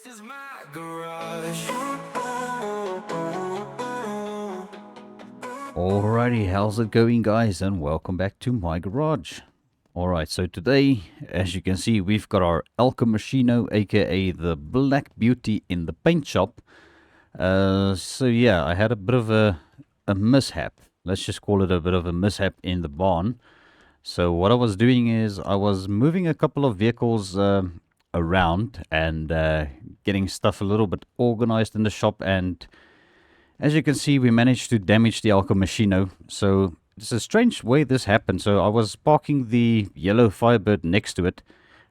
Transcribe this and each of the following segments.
This is my garage. Alrighty, how's it going, guys, and welcome back to my garage. Alright, so today, as you can see, we've got our Machino, aka the Black Beauty in the paint shop. So yeah, I had a bit of a mishap. Let's just call it a bit of a mishap in the barn. So what I was doing is I was moving a couple of vehicles around and getting stuff a little bit organized in the shop, and as you can see, we managed to damage the Machino. So it's a strange way this happened. So I was parking the yellow Firebird next to it,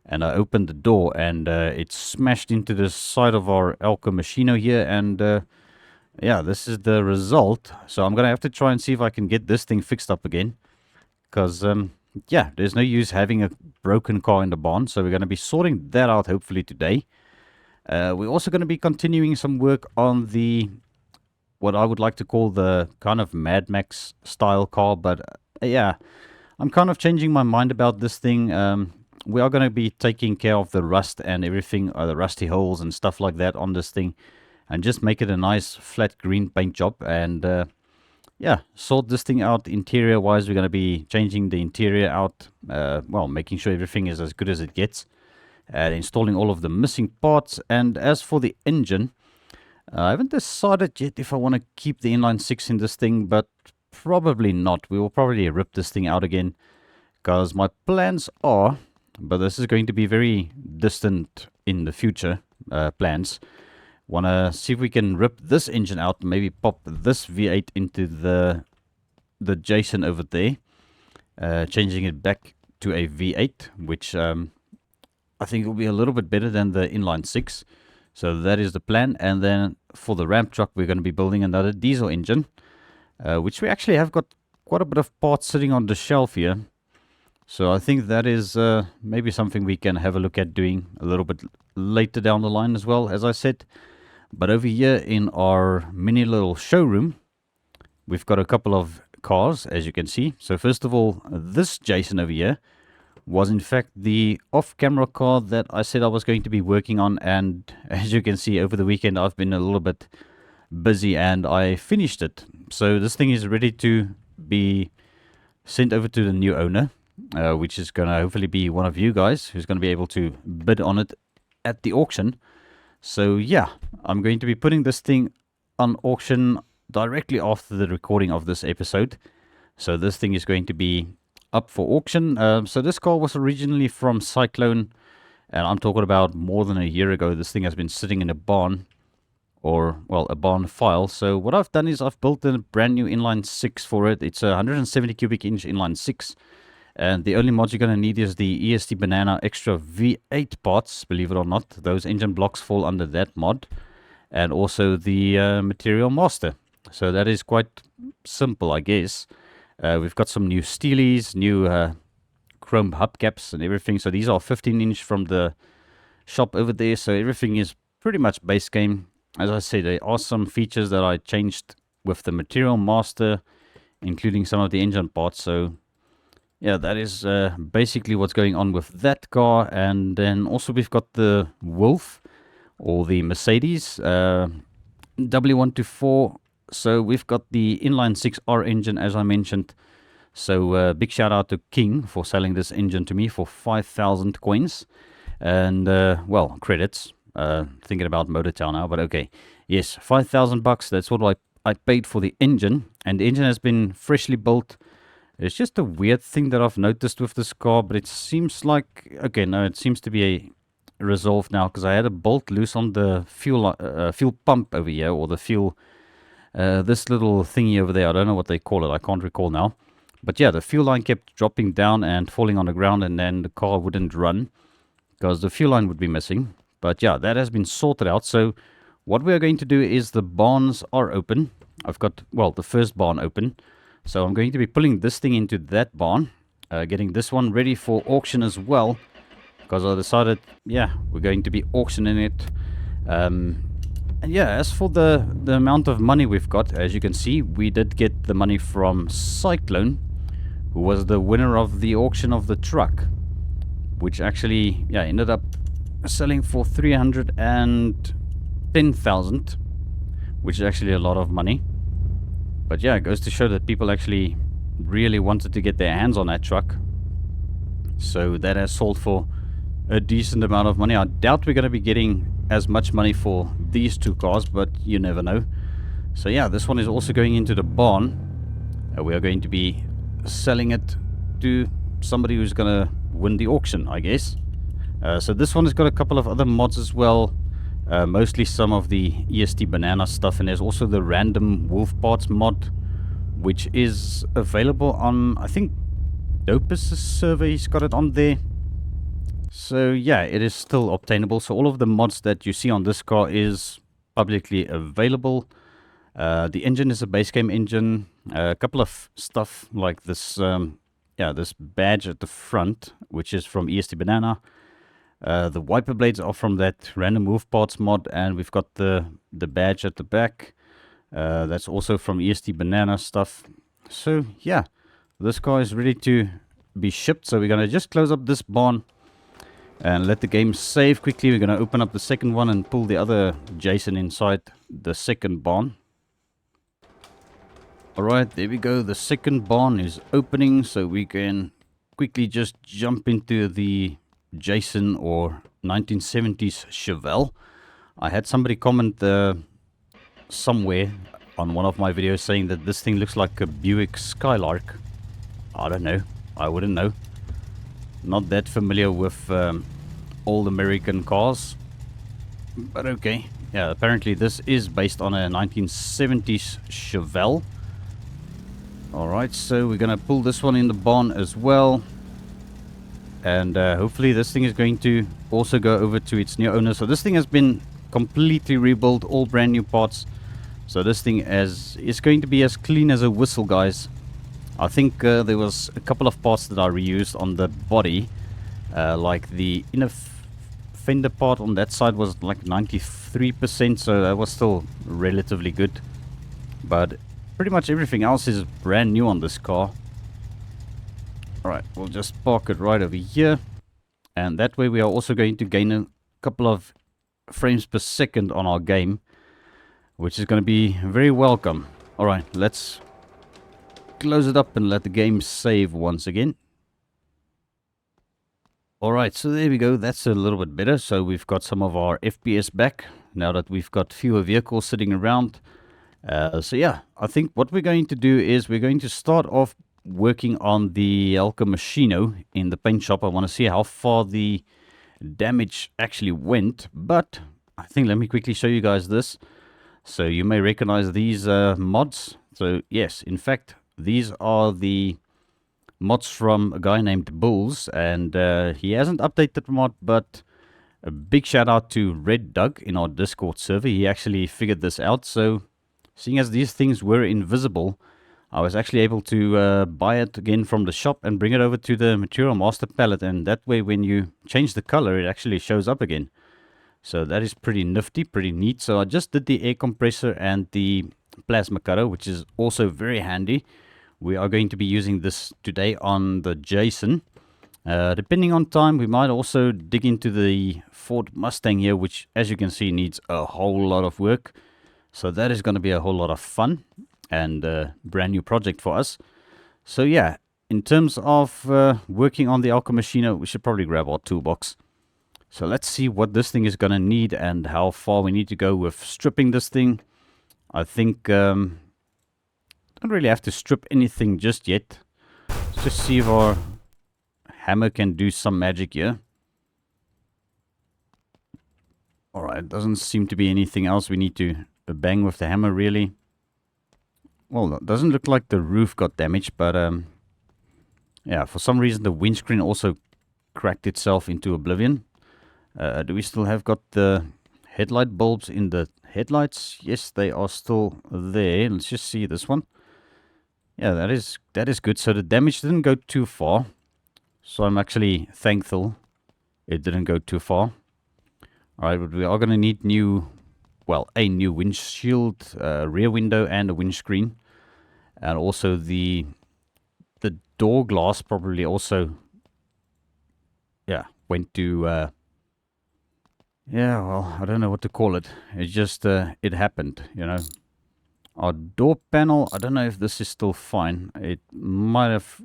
and I opened the door, and it smashed into the side of our Machino here, and yeah, this is the result. So I'm gonna have to try and see if I can get this thing fixed up again, because yeah, there's no use having a broken car in the barn. So we're gonna be sorting that out hopefully today. We're also going to be continuing some work on the what I would like to call the kind of Mad Max style car, but yeah, I'm kind of changing my mind about this thing. We are going to be taking care of the rust and everything, the rusty holes and stuff like that on this thing, and just make it a nice flat green paint job, and yeah, sort this thing out interior wise. We're going to be changing the interior out, well, making sure everything is as good as it gets, installing all of the missing parts. And as for the engine, I haven't decided yet if I want to keep the inline 6 in this thing, but probably not. We will probably rip this thing out again, because my plans are, but this is going to be very distant in the future plans. Want to see if we can rip this engine out, maybe pop this V8 into the Jason over there, changing it back to a V8, which I think will be a little bit better than the inline 6. So that is the plan. And then for the ramp truck, we're going to be building another diesel engine, which we actually have got quite a bit of parts sitting on the shelf here. So I think that is maybe something we can have a look at doing a little bit later down the line as well, as I said. But over here in our mini little showroom, we've got a couple of cars, as you can see. So first of all, this Jason over here was in fact the off-camera car that I said I was going to be working on, and as you can see, over the weekend I've been a little bit busy and I finished it. So this thing is ready to be sent over to the new owner, which is going to hopefully be one of you guys who's going to be able to bid on it at the auction. So yeah, I'm going to be putting this thing on auction directly after the recording of this episode. So this thing is going to be up for auction. So this car was originally from Cyclone, and I'm talking about more than a year ago. This thing has been sitting in a barn, or well, a barn file. So what I've done is I've built a brand new inline 6 for it. It's a 170 cubic inch inline 6, and the only mod you're going to need is the EST Banana extra V8 parts. Believe it or not, those engine blocks fall under that mod, and also the material master. So that is quite simple, I guess. We've got some new steelies, new chrome hubcaps and everything. So these are 15-inch from the shop over there. So everything is pretty much base game. As I said, there are some features that I changed with the material master, including some of the engine parts. So yeah, that is basically what's going on with that car. And then also we've got the Wolf, or the Mercedes W124. So we've got the inline 6R engine, as I mentioned. So big shout out to King for selling this engine to me for 5,000 coins. And well, credits. Thinking about Motortown now, but okay. Yes, 5,000 bucks. That's what I paid for the engine. And the engine has been freshly built. It's just a weird thing that I've noticed with this car, but it seems like, okay, no, it seems to be resolved now, because I had a bolt loose on the fuel pump over here, or the fuel. This little thingy over there, I don't know what they call it, I can't recall now. But yeah, the fuel line kept dropping down and falling on the ground, and then the car wouldn't run because the fuel line would be missing. But yeah, that has been sorted out. So what we're going to do is, the barns are open. I've got, well, the first barn open. So I'm going to be pulling this thing into that barn, getting this one ready for auction as well, because I decided, yeah, we're going to be auctioning it. And yeah, as for the amount of money we've got, as you can see, we did get the money from Cyclone, who was the winner of the auction of the truck, which actually, yeah, ended up selling for 310,000, which is actually a lot of money. But yeah, it goes to show that people actually really wanted to get their hands on that truck. So that has sold for a decent amount of money. I doubt we're going to be getting as much money for these two cars, but you never know. So yeah, this one is also going into the barn. We are going to be selling it to somebody who's going to win the auction, I guess. So this one has got a couple of other mods as well. Mostly some of the EST banana stuff, and there's also the random wolf parts mod, which is available on, I think, Dopus' server. He's got it on there. So yeah, it is still obtainable. So all of the mods that you see on this car is publicly available. The engine is a base game engine. A couple of stuff like this, this badge at the front, which is from EST Banana. The wiper blades are from that random move parts mod, and we've got the badge at the back. That's also from EST Banana stuff. So yeah, this car is ready to be shipped. So we're gonna just close up this barn and let the game save quickly. We're gonna open up the second one and pull the other Jason inside the second barn. Alright, there we go. The second barn is opening, so we can quickly just jump into the Jason or 1970s Chevelle. I had somebody comment somewhere on one of my videos saying that this thing looks like a Buick Skylark. I don't know. I wouldn't know. Not that familiar with old American cars. But okay. Yeah, apparently this is based on a 1970s Chevelle. Alright, so we're going to pull this one in the barn as well. And hopefully this thing is going to also go over to its new owner. So this thing has been completely rebuilt, all brand new parts. So this thing is going to be as clean as a whistle, guys. I think there was a couple of parts that I reused on the body. Like the inner fender part on that side was like 93%, so that was still relatively good. But pretty much everything else is brand new on this car. Alright, we'll just park it right over here. And that way we are also going to gain a couple of frames per second on our game, which is going to be very welcome. Alright, let's close it up and let the game save once again. Alright, so there we go. That's a little bit better. So we've got some of our FPS back now that we've got fewer vehicles sitting around. So yeah, I think what we're going to do is we're going to start off working on the Machino in the paint shop. I want to see how far the damage actually went, but I think let me quickly show you guys this. So you may recognize these mods. So yes, in fact, these are the mods from a guy named Bulls, and he hasn't updated the mod, but a big shout out to Red Doug in our Discord server. He actually figured this out. So seeing as these things were invisible, I was actually able to buy it again from the shop and bring it over to the Material Master palette, and that way when you change the color it actually shows up again. So that is pretty nifty, pretty neat. So I just did the air compressor and the plasma cutter, which is also very handy. We are going to be using this today on the Jason. Depending on time, we might also dig into the Ford Mustang here, which as you can see needs a whole lot of work. So that is going to be a whole lot of fun and a brand new project for us. So yeah, in terms of working on the Machino, we should probably grab our toolbox. So let's see what this thing is going to need and how far we need to go with stripping this thing. I think don't really have to strip anything just yet. Let's just see if our hammer can do some magic here. Alright, doesn't seem to be anything else we need to bang with the hammer really. Well, it doesn't look like the roof got damaged, but yeah, for some reason the windscreen also cracked itself into oblivion. Do we still have got the headlight bulbs in the headlights? Yes, they are still there. Let's just see this one. Yeah, that is good. So the damage didn't go too far. So I'm actually thankful it didn't go too far. Alright, but we are going to need a new windshield, rear window and a windscreen. And also the door glass probably also, yeah, went to Yeah, well, I don't know what to call it. It just, it happened, you know. Our door panel, I don't know if this is still fine. It might have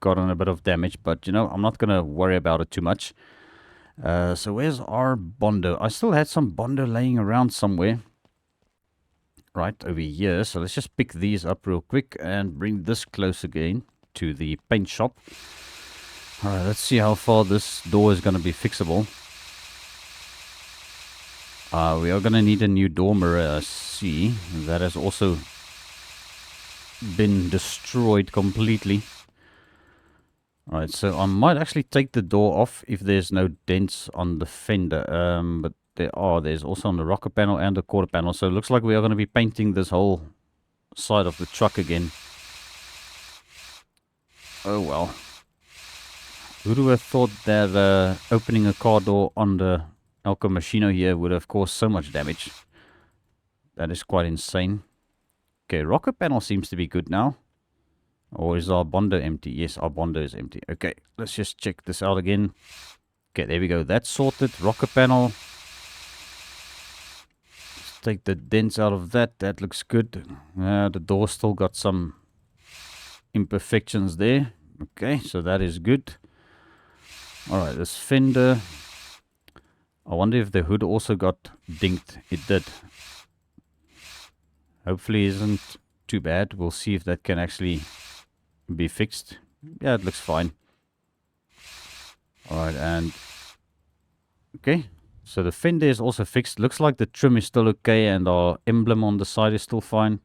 gotten a bit of damage, but, you know, I'm not going to worry about it too much. So where's our Bondo? I still had some Bondo laying around somewhere. Right over here. So let's just pick these up real quick and bring this close again to the paint shop. Alright, let's see how far this door is going to be fixable. We are going to need a new door mirror. I see. That has also been destroyed completely. Alright, so I might actually take the door off if there's no dents on the fender. But there's also on the rocker panel and the quarter panel. So it looks like we are going to be painting this whole side of the truck again. Oh well. Who would have thought that opening a car door on the Machino here would have caused so much damage? That is quite insane. Okay, rocker panel seems to be good now. Or is our Bondo empty? Yes, our Bondo is empty. Okay, let's just check this out again. Okay, there we go. That's sorted. Rocker panel. Let's take the dents out of that. That looks good. The door still got some imperfections there. Okay, so that is good. Alright, this fender. I wonder if the hood also got dinked. It did. Hopefully it isn't too bad. We'll see if that can actually be fixed. Yeah, it looks fine. Alright, and okay, so the fender is also fixed. Looks like the trim is still okay and our emblem on the side is still fine.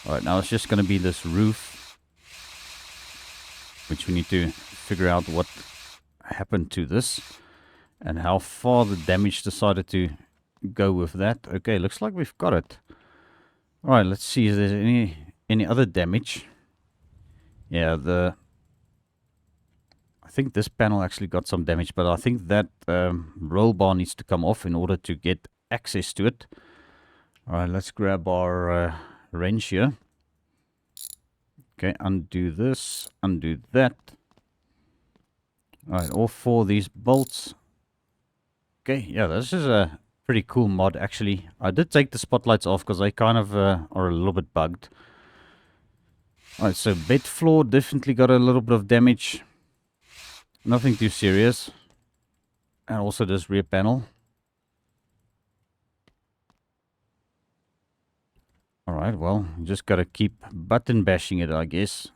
Alright, now it's just going to be this roof, which we need to figure out what happened to this and how far the damage decided to go with that. Okay, looks like we've got it. Alright, let's see if there's any other damage. Yeah, I think this panel actually got some damage, but I think that roll bar needs to come off in order to get access to it. Alright, let's grab our wrench here. Okay, undo this, undo that. Alright, all four of these bolts. Okay, yeah, this is a pretty cool mod actually. I did take the spotlights off because they kind of are a little bit bugged. Alright, so bed floor definitely got a little bit of damage. Nothing too serious. And also this rear panel. Alright, well, just gotta keep button bashing it, I guess.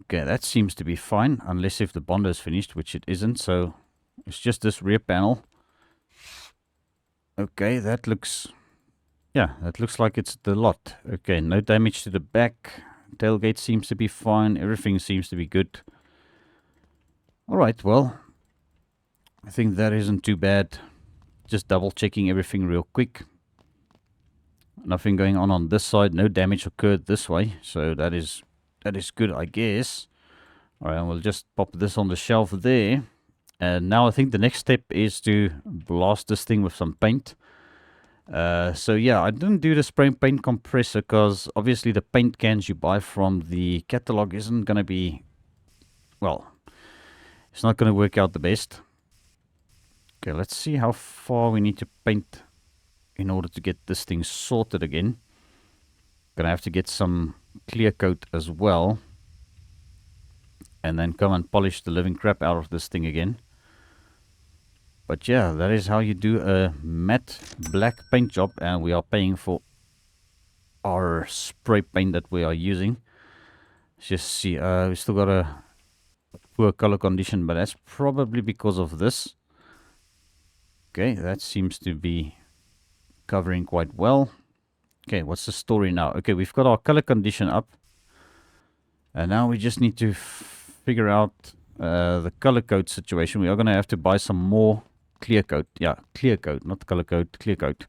Okay, that seems to be fine, unless if the Bondo is finished, which it isn't, so it's just this rear panel. Okay, that looks... yeah, that looks like it's the lot. Okay, no damage to the back. Tailgate seems to be fine. Everything seems to be good. Alright, well, I think that isn't too bad. Just double checking everything real quick. Nothing going on this side. No damage occurred this way, so that is good, I guess. Alright, and we'll just pop this on the shelf there. And now I think the next step is to blast this thing with some paint. So yeah, I didn't do the spray paint compressor because obviously the paint cans you buy from the catalog isn't going to be, well, it's not going to work out the best. Okay, let's see how far we need to paint in order to get this thing sorted again. Gonna have to get some clear coat as well. And then come and polish the living crap out of this thing again. But yeah, that is how you do a matte black paint job. And we are paying for our spray paint that we are using. Let's just see, we still got a poor color condition, but that's probably because of this. Okay, that seems to be covering quite well. Okay, what's the story now? Okay, we've got our color condition up. And now we just need to figure out the color code situation. We are going to have to buy some more clear coat. Yeah, clear coat, not color coat, clear coat.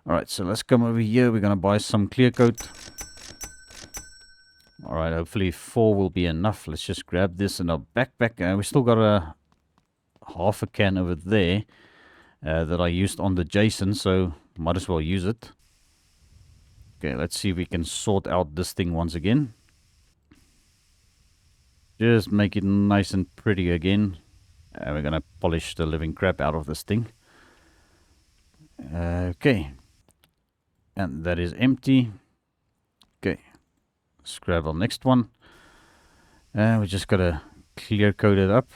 Alright, so let's come over here. We're going to buy some clear coat. Alright, hopefully 4 will be enough. Let's just grab this in our backpack. We still got a half a can over there that I used on the Jason, so might as well use it. Okay, let's see if we can sort out this thing once again. Just make it nice and pretty again. And we're gonna polish the living crap out of this thing. Okay. And that is empty. Okay. Let's grab our next one. And we just gotta clear coat it up.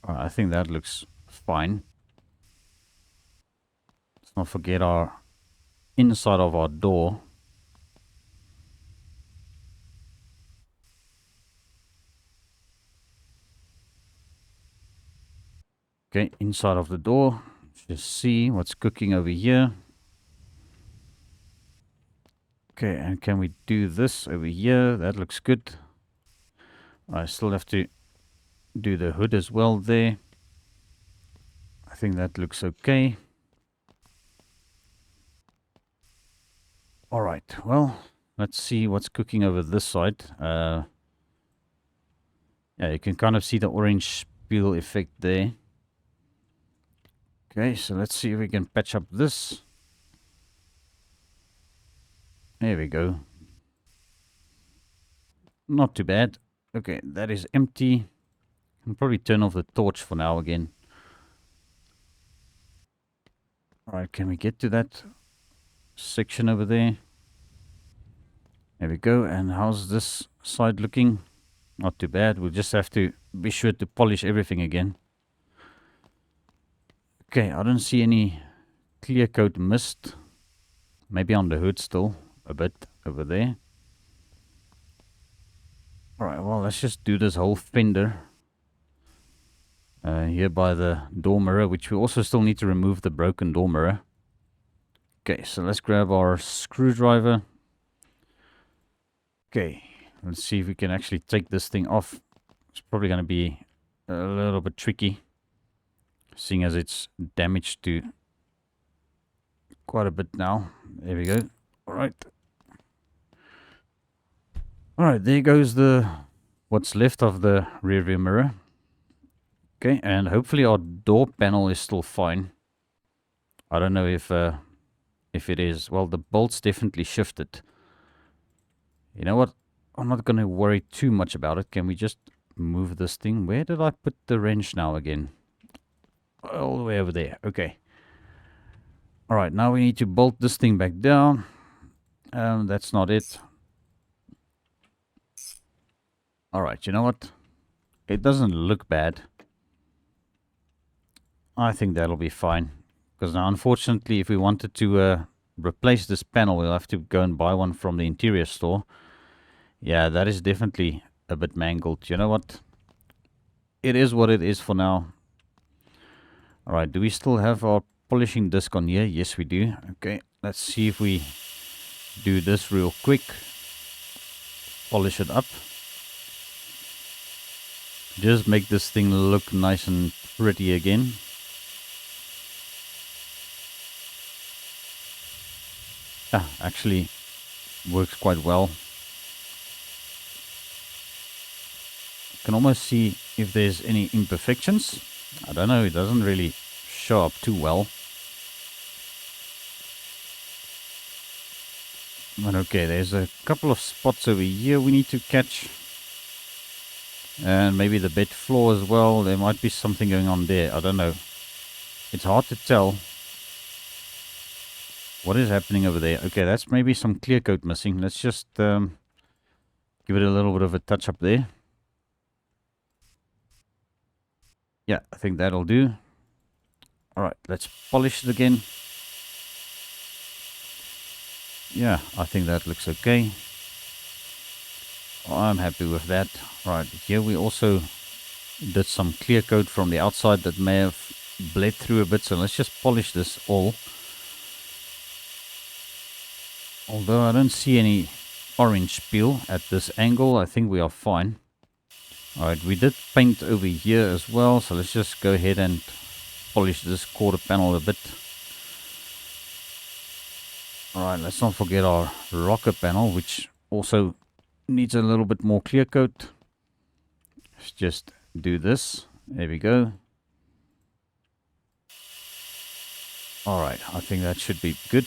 I think that looks fine. Let's not forget our inside of our door. Okay, inside of the door. Just see what's cooking over here. Okay, and can we do this over here? That looks good. I still have to do the hood as well there. I think that looks okay. Alright, well, let's see what's cooking over this side. Yeah, you can kind of see the orange peel effect there. Okay, so let's see if we can patch up this. There we go. Not too bad. Okay, that is empty. I'll probably turn off the torch for now again. Alright, can we get to that section over there? There we go. And how's this side looking? Not too bad. We'll just have to be sure to polish everything again. Okay, I don't see any clear coat mist. Maybe on the hood still a bit over there. Alright, well, let's just do this whole fender here by the door mirror, which we also still need to remove the broken door mirror. Okay, so let's grab our screwdriver. Okay, let's see if we can actually take this thing off. It's probably going to be a little bit tricky, seeing as it's damaged to quite a bit now. There we go. Alright. Alright, there goes what's left of the rear view mirror. Okay, and hopefully our door panel is still fine. I don't know if it is. Well, the bolts definitely shifted. You know what? I'm not going to worry too much about it. Can we just move this thing? Where did I put the wrench now again? All the way over there. Okay. Alright, now we need to bolt this thing back down. That's not it. Alright, you know what? It doesn't look bad. I think that'll be fine. Because now, unfortunately, if we wanted to replace this panel, we'll have to go and buy one from the interior store. Yeah, that is definitely a bit mangled. You know what? It is what it is for now. Alright, do we still have our polishing disc on here? Yes, we do. Okay, let's see if we do this real quick. Polish it up. Just make this thing look nice and pretty again. Actually works quite well. You can almost see if there's any imperfections. I don't know, it doesn't really show up too well. But okay, there's a couple of spots over here we need to catch. And maybe the bed floor as well. There might be something going on there. I don't know. It's hard to tell what is happening over there. Okay, that's maybe some clear coat missing. Let's just give it a little bit of a touch up there. Yeah, I think that'll do. Alright, let's polish it again. Yeah, I think that looks okay. I'm happy with that. Right, here we also did some clear coat from the outside that may have bled through a bit. So let's just polish this all. Although I don't see any orange peel at this angle, I think we are fine. Alright, we did paint over here as well, so let's just go ahead and polish this quarter panel a bit. Alright, let's not forget our rocker panel, which also needs a little bit more clear coat. Let's just do this. There we go. Alright, I think that should be good.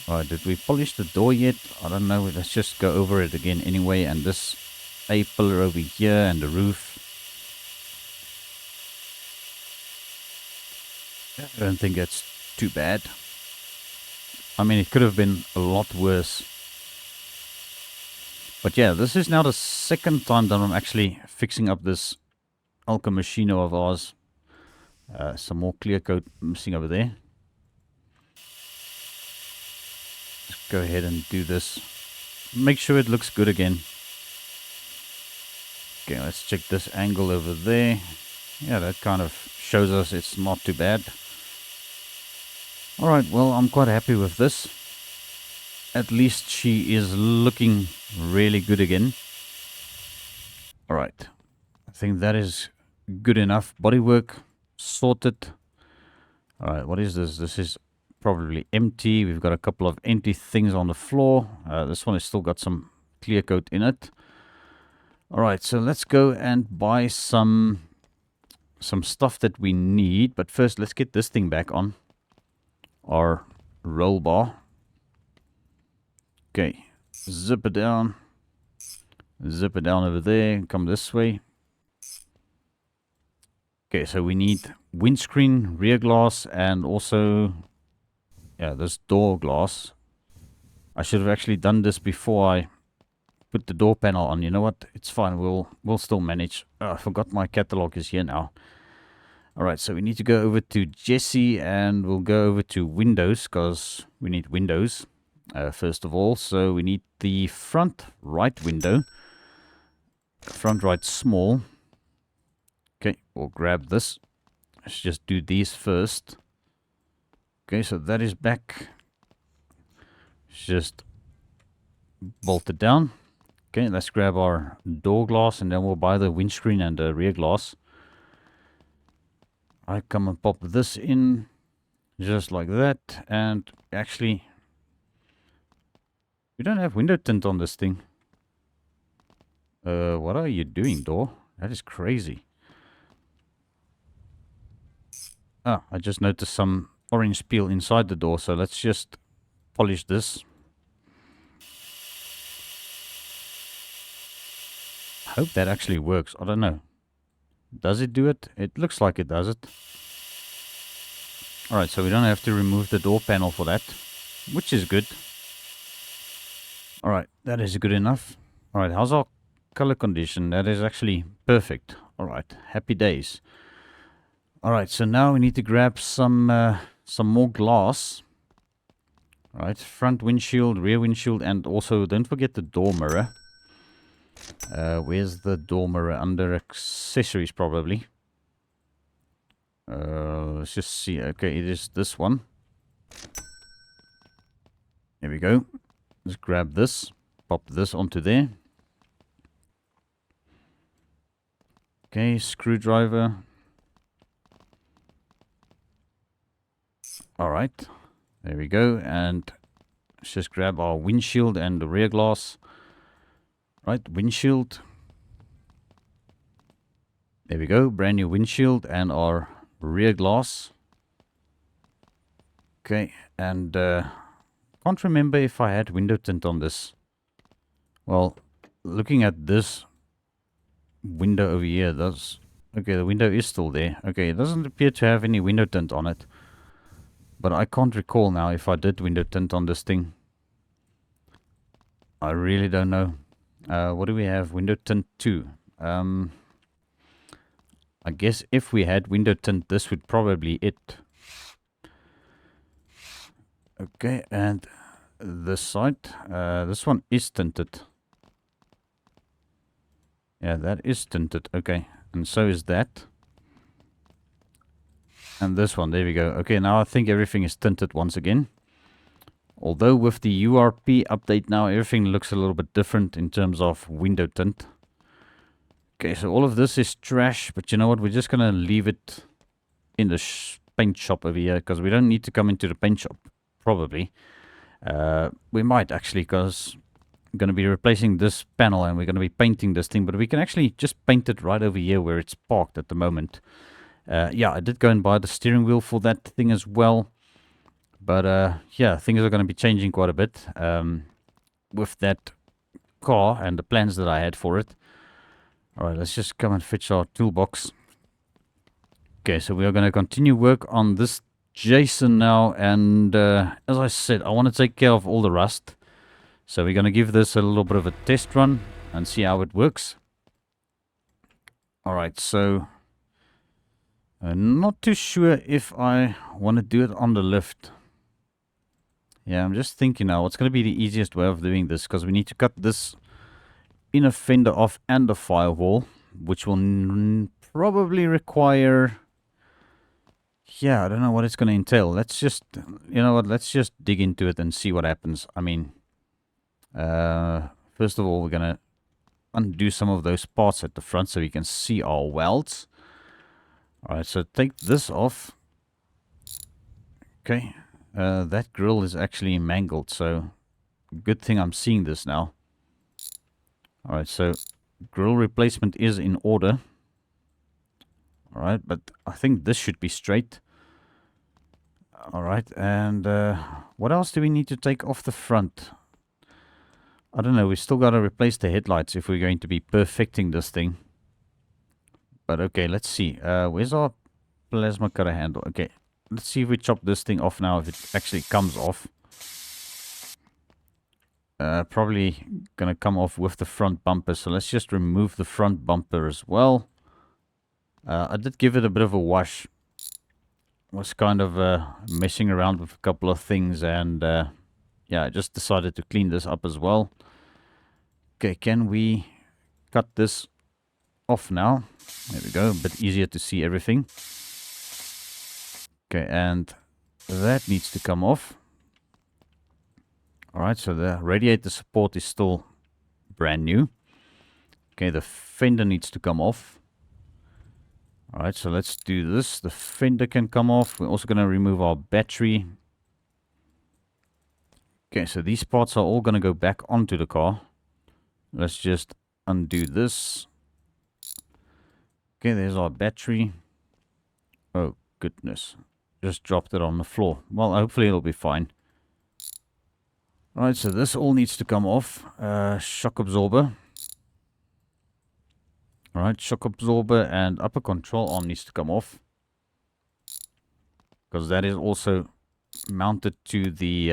Right, did we polish the door yet? I don't know. Let's just go over it again anyway. And this A-pillar over here and the roof. I don't think that's too bad. I mean, it could have been a lot worse. But yeah, this is now the second time that I'm actually fixing up this Machino of ours. Some more clear coat missing over there. Let's go ahead and do this. Make sure it looks good again. Okay, let's check this angle over there. Yeah, that kind of shows us it's not too bad. Alright, well, I'm quite happy with this. At least she is looking really good again. Alright, I think that is good enough. Bodywork sorted. Alright, what is this? This is probably empty. We've got a couple of empty things on the floor. This one has still got some clear coat in it. Alright, so let's go and buy some stuff that we need. But first, let's get this thing back on. Our roll bar. Okay, zip it down. Zip it down over there. Come this way. Okay, so we need windscreen, rear glass, and also, yeah, this door glass. I should have actually done this before I put the door panel on. You know what? It's fine. We'll still manage. I forgot my catalog is here now. Alright, so we need to go over to Jesse and we'll go over to Windows because we need Windows first of all. So we need the front right window. Front right small. Okay, we'll grab this. Let's just do these first. Okay, so that is back. Let's just bolt it down. Okay, let's grab our door glass and then we'll buy the windscreen and the rear glass. I come and pop this in just like that. And actually, we don't have window tint on this thing. What are you doing, door? That is crazy. Ah, I just noticed some orange peel inside the door, so let's just polish this. I hope that actually works. I don't know. Does it do it? It looks like it does it. Alright, so we don't have to remove the door panel for that, which is good. Alright, that is good enough. Alright, how's our color condition? That is actually perfect. Alright, happy days. Alright, so now we need to grab some more glass. Alright, front windshield, rear windshield, and also don't forget the door mirror. Where's the door mirror? Under accessories probably. Let's just see. Okay, it is this one. There we go. Let's grab this. Pop this onto there. Okay, screwdriver. Alright. There we go. And let's just grab our windshield and the rear glass. Right, windshield. There we go, brand new windshield and our rear glass. Okay, and can't remember if I had window tint on this. Well, looking at this window over here, okay, the window is still there. Okay, it doesn't appear to have any window tint on it. But I can't recall now if I did window tint on this thing. I really don't know. What do we have? Window tint 2. I guess if we had window tint, this would probably it. Okay, and this side. This one is tinted. Yeah, that is tinted. Okay, and so is that. And this one, there we go. Okay, now I think everything is tinted once again. Although with the URP update now, everything looks a little bit different in terms of window tint. Okay, so all of this is trash, but you know what? We're just going to leave it in the paint shop over here, because we don't need to come into the paint shop, probably. We might actually, because I'm going to be replacing this panel and we're going to be painting this thing, but we can actually just paint it right over here where it's parked at the moment. Yeah, I did go and buy the steering wheel for that thing as well. But yeah, things are going to be changing quite a bit with that car and the plans that I had for it. Alright, let's just come and fetch our toolbox. Okay, so we are going to continue work on this Jason now, and as I said, I want to take care of all the rust. So we're going to give this a little bit of a test run and see how it works. Alright, so not too sure if I want to do it on the lift. Yeah, I'm just thinking now what's going to be the easiest way of doing this, because we need to cut this inner fender off and the firewall, which will probably require... Yeah, I don't know what it's going to entail. Let's just, you know what, let's just dig into it and see what happens. I mean, first of all, we're going to undo some of those parts at the front so we can see our welds. Alright, so take this off. Okay, that grill is actually mangled, so good thing I'm seeing this now. Alright, so grill replacement is in order. Alright, but I think this should be straight. Alright, and what else do we need to take off the front? I don't know, we still got to replace the headlights if we're going to be perfecting this thing. But okay, let's see. Where's our plasma cutter handle? Okay, let's see if we chop this thing off now, if it actually comes off. Probably gonna come off with the front bumper, so let's just remove the front bumper as well. I did give it a bit of a wash. Was kind of messing around with a couple of things, and yeah, I just decided to clean this up as well. Okay, can we cut this off now? There we go, a bit easier to see everything. Okay, and that needs to come off. Alright, so the radiator support is still brand new. Okay, the fender needs to come off. Alright, so let's do this. The fender can come off. We're also going to remove our battery. Okay, so these parts are all going to go back onto the car. Let's just undo this. Okay, there's our battery. Oh, goodness. Just dropped it on the floor. Well, hopefully it'll be fine. Alright, so this all needs to come off. Shock absorber. Alright, shock absorber and upper control arm needs to come off. Because that is also mounted to the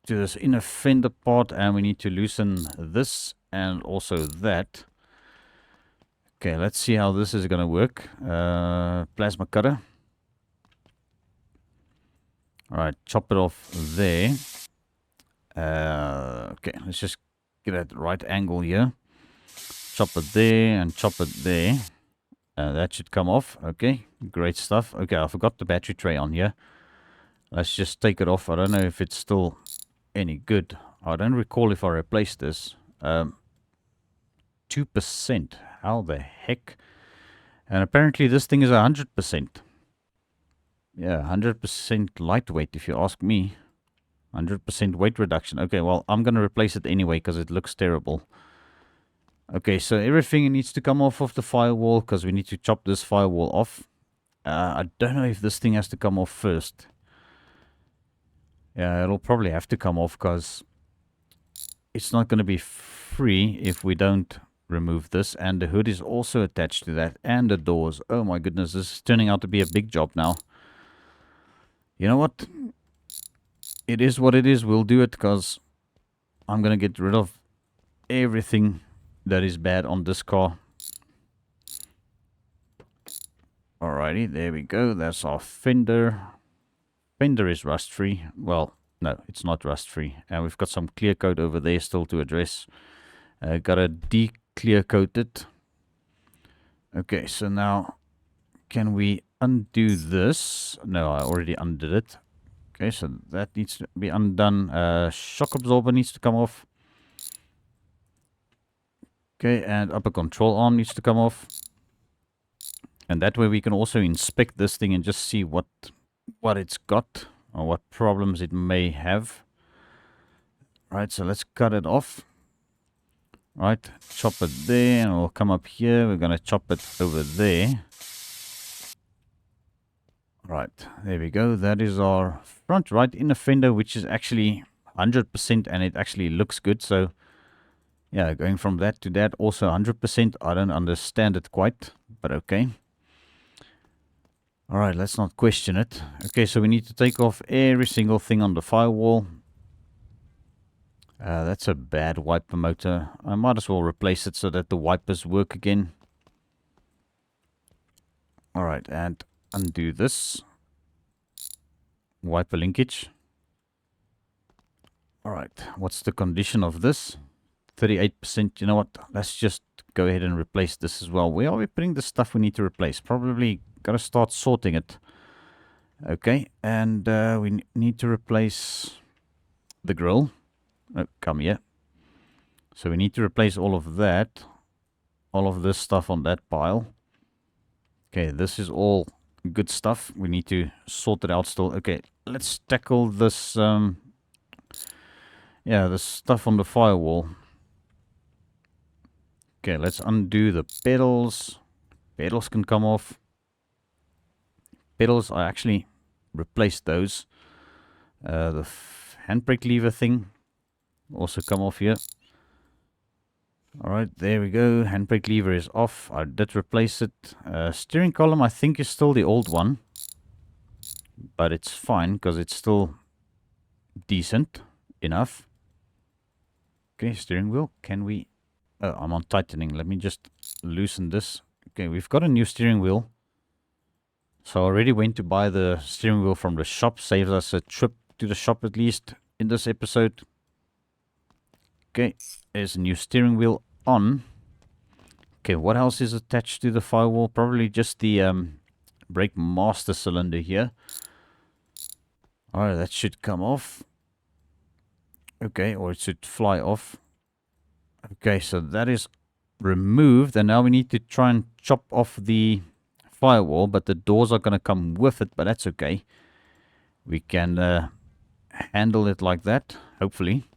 to this inner fender part, and we need to loosen this and also that. Okay, let's see how this is going to work. Plasma cutter. Alright, chop it off there. Okay, let's just get at the right angle here. Chop it there and chop it there. That should come off. Okay, great stuff. Okay, I forgot the battery tray on here. Let's just take it off. I don't know if it's still any good. I don't recall if I replaced this. 2%. How the heck? And apparently this thing is 100%. Yeah, 100% lightweight if you ask me. 100% weight reduction. Okay, well, I'm going to replace it anyway because it looks terrible. Okay, so everything needs to come off of the firewall because we need to chop this firewall off. I don't know if this thing has to come off first. Yeah, it'll probably have to come off because it's not going to be free if we don't remove this. And the hood is also attached to that, and the doors. Oh my goodness, this is turning out to be a big job now. You know what? It is what it is. We'll do it because I'm going to get rid of everything that is bad on this car. Alrighty, there we go. That's our fender. Fender is rust free. Well, no, it's not rust free. And we've got some clear coat over there still to address. Gotta de-clear coat it. Okay, so now can we undo this? No, I already undid it. Okay, so that needs to be undone. Shock absorber needs to come off. Okay, and upper control arm needs to come off. And that way we can also inspect this thing and just see what it's got or what problems it may have. Right, so let's cut it off. Right, chop it there, and we'll come up here. We're going to chop it over there. Right, there we go. That is our front right inner fender, which is actually 100% and it actually looks good. So yeah, going from that to that also 100%. I don't understand it quite, but okay. All right, let's not question it. Okay, so we need to take off every single thing on the firewall. That's a bad wiper motor. I might as well replace it so that the wipers work again. All right, and undo this. Wiper linkage. All right, what's the condition of this? 38%. You know what? Let's just go ahead and replace this as well. Where are we putting the stuff we need to replace? Probably got to start sorting it. Okay, and we need to replace the grill. Oh, come here. So we need to replace all of that. All of this stuff on that pile. Okay, this is all good stuff. We need to sort it out still. Okay, let's tackle this, yeah, the stuff on the firewall. Okay, let's undo the pedals. Pedals can come off. Pedals, I actually replaced those. The handbrake lever thing also come off here. Alright, there we go. Handbrake lever is off. I did replace it. Steering column, I think, is still the old one. But it's fine, because it's still decent enough. Okay, steering wheel. Can we... Oh, I'm on tightening. Let me just loosen this. Okay, we've got a new steering wheel. So I already went to buy the steering wheel from the shop. Saves us a trip to the shop at least in this episode. Okay, there's a new steering wheel on. Okay, what else is attached to the firewall? Probably just the brake master cylinder here. Alright, that should come off. Okay, or it should fly off. Okay, so that is removed. And now we need to try and chop off the firewall. But the doors are going to come with it, but that's okay. We can handle it like that, hopefully.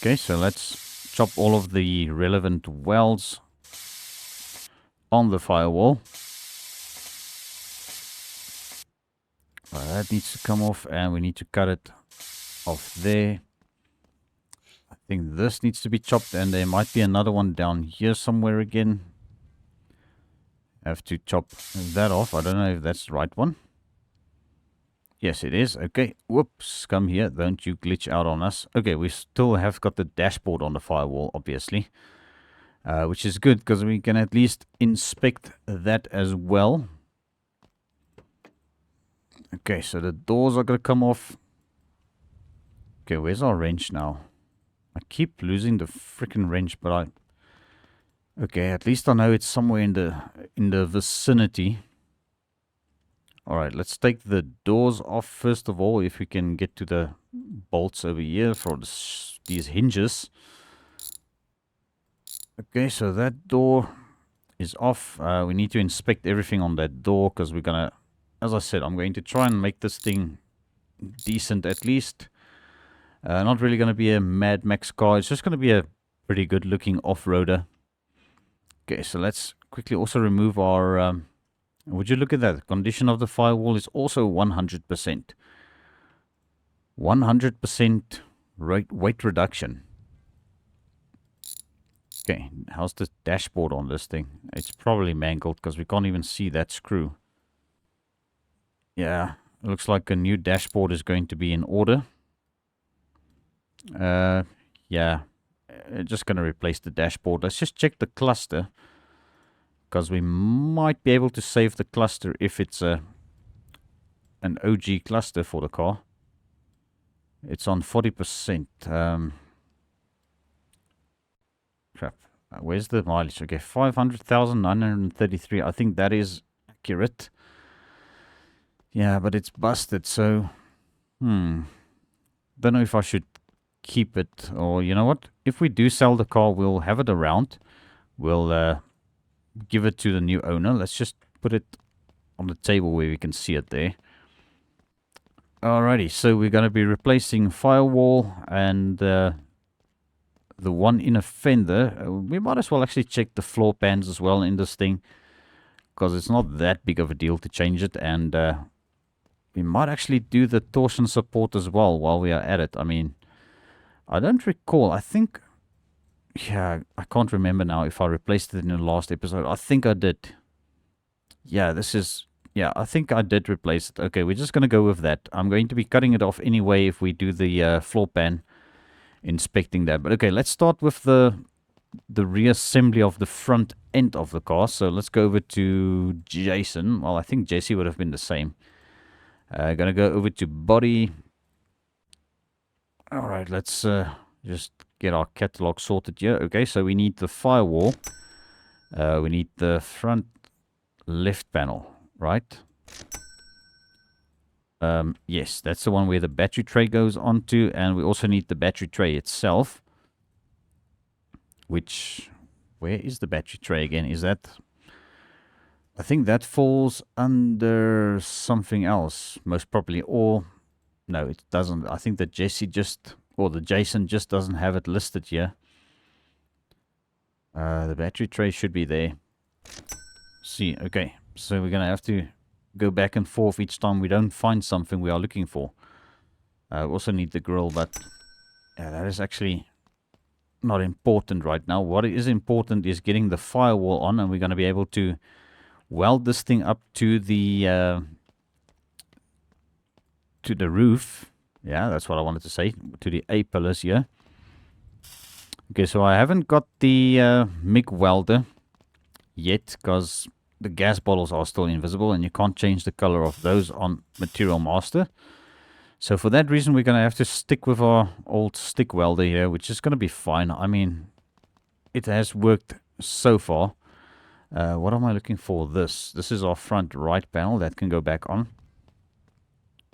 Okay, so let's chop all of the relevant welds on the firewall. That needs to come off, and we need to cut it off there. I think this needs to be chopped, and there might be another one down here somewhere again. Have to chop that off. I don't know if that's the right one. Yes, it is. Okay. Whoops. Come here. Don't you glitch out on us. Okay, we still have got the dashboard on the firewall, obviously. Which is good, because we can at least inspect that as well. Okay, so the doors are going to come off. Okay, where's our wrench now? I keep losing the freaking wrench, but I... Okay, at least I know it's somewhere in the vicinity. Alright, let's take the doors off first of all, if we can get to the bolts over here for these hinges. Okay, so that door is off. We need to inspect everything on that door, because we're going to... As I said, I'm going to try and make this thing decent at least. Not really going to be a Mad Max car. It's just going to be a pretty good looking off-roader. Okay, so let's quickly also remove our... would you look at that? The condition of the firewall is also 100%. 100% weight reduction. Okay, how's the dashboard on this thing? It's probably mangled because we can't even see that screw. Yeah, looks like a new dashboard is going to be in order. Yeah, just going to replace the dashboard. Let's just check the cluster, because we might be able to save the cluster if it's an OG cluster for the car. It's on 40%. Crap. Where's the mileage? Okay, 500,933. I think that is accurate. Yeah, but it's busted, so... Don't know if I should keep it, or you know what? If we do sell the car, we'll have it around. We'll give it to the new owner. Let's just put it on the table where we can see it there. Alrighty, so we're going to be replacing firewall and the one inner fender. We might as well actually check the floor pans as well in this thing, because it's not that big of a deal to change it. And we might actually do the torsion support as well while we are at it. I mean, I don't recall. I think, yeah, I can't remember now if I replaced it in the last episode. I think I did. Yeah, I think I did replace it. Okay, we're just going to go with that. I'm going to be cutting it off anyway if we do the floor pan inspecting that. But okay, let's start with the reassembly of the front end of the car. So let's go over to Jason. Well, I think Jesse would have been the same. Gonna go over to body. All right, let's just get our catalog sorted here. Okay, so we need the firewall. We need the front left panel, right? Yes, that's the one where the battery tray goes onto, and we also need the battery tray itself. Which, where is the battery tray again? Is that, I think that falls under something else, most probably, or, no, it doesn't. I think that Jason just doesn't have it listed here. The battery tray should be there. See, okay, so we're going to have to go back and forth each time we don't find something we are looking for. We also need the grill, but yeah, that is actually not important right now. What is important is getting the firewall on, and we're going to be able to weld this thing up to the roof. Yeah, that's what I wanted to say, to the A pillars here. Okay, so I haven't got the MIG welder yet because the gas bottles are still invisible and you can't change the color of those on Material Master. So for that reason, we're going to have to stick with our old stick welder here, which is going to be fine. I mean, it has worked so far. What am I looking for? This is our front right panel. That can go back on.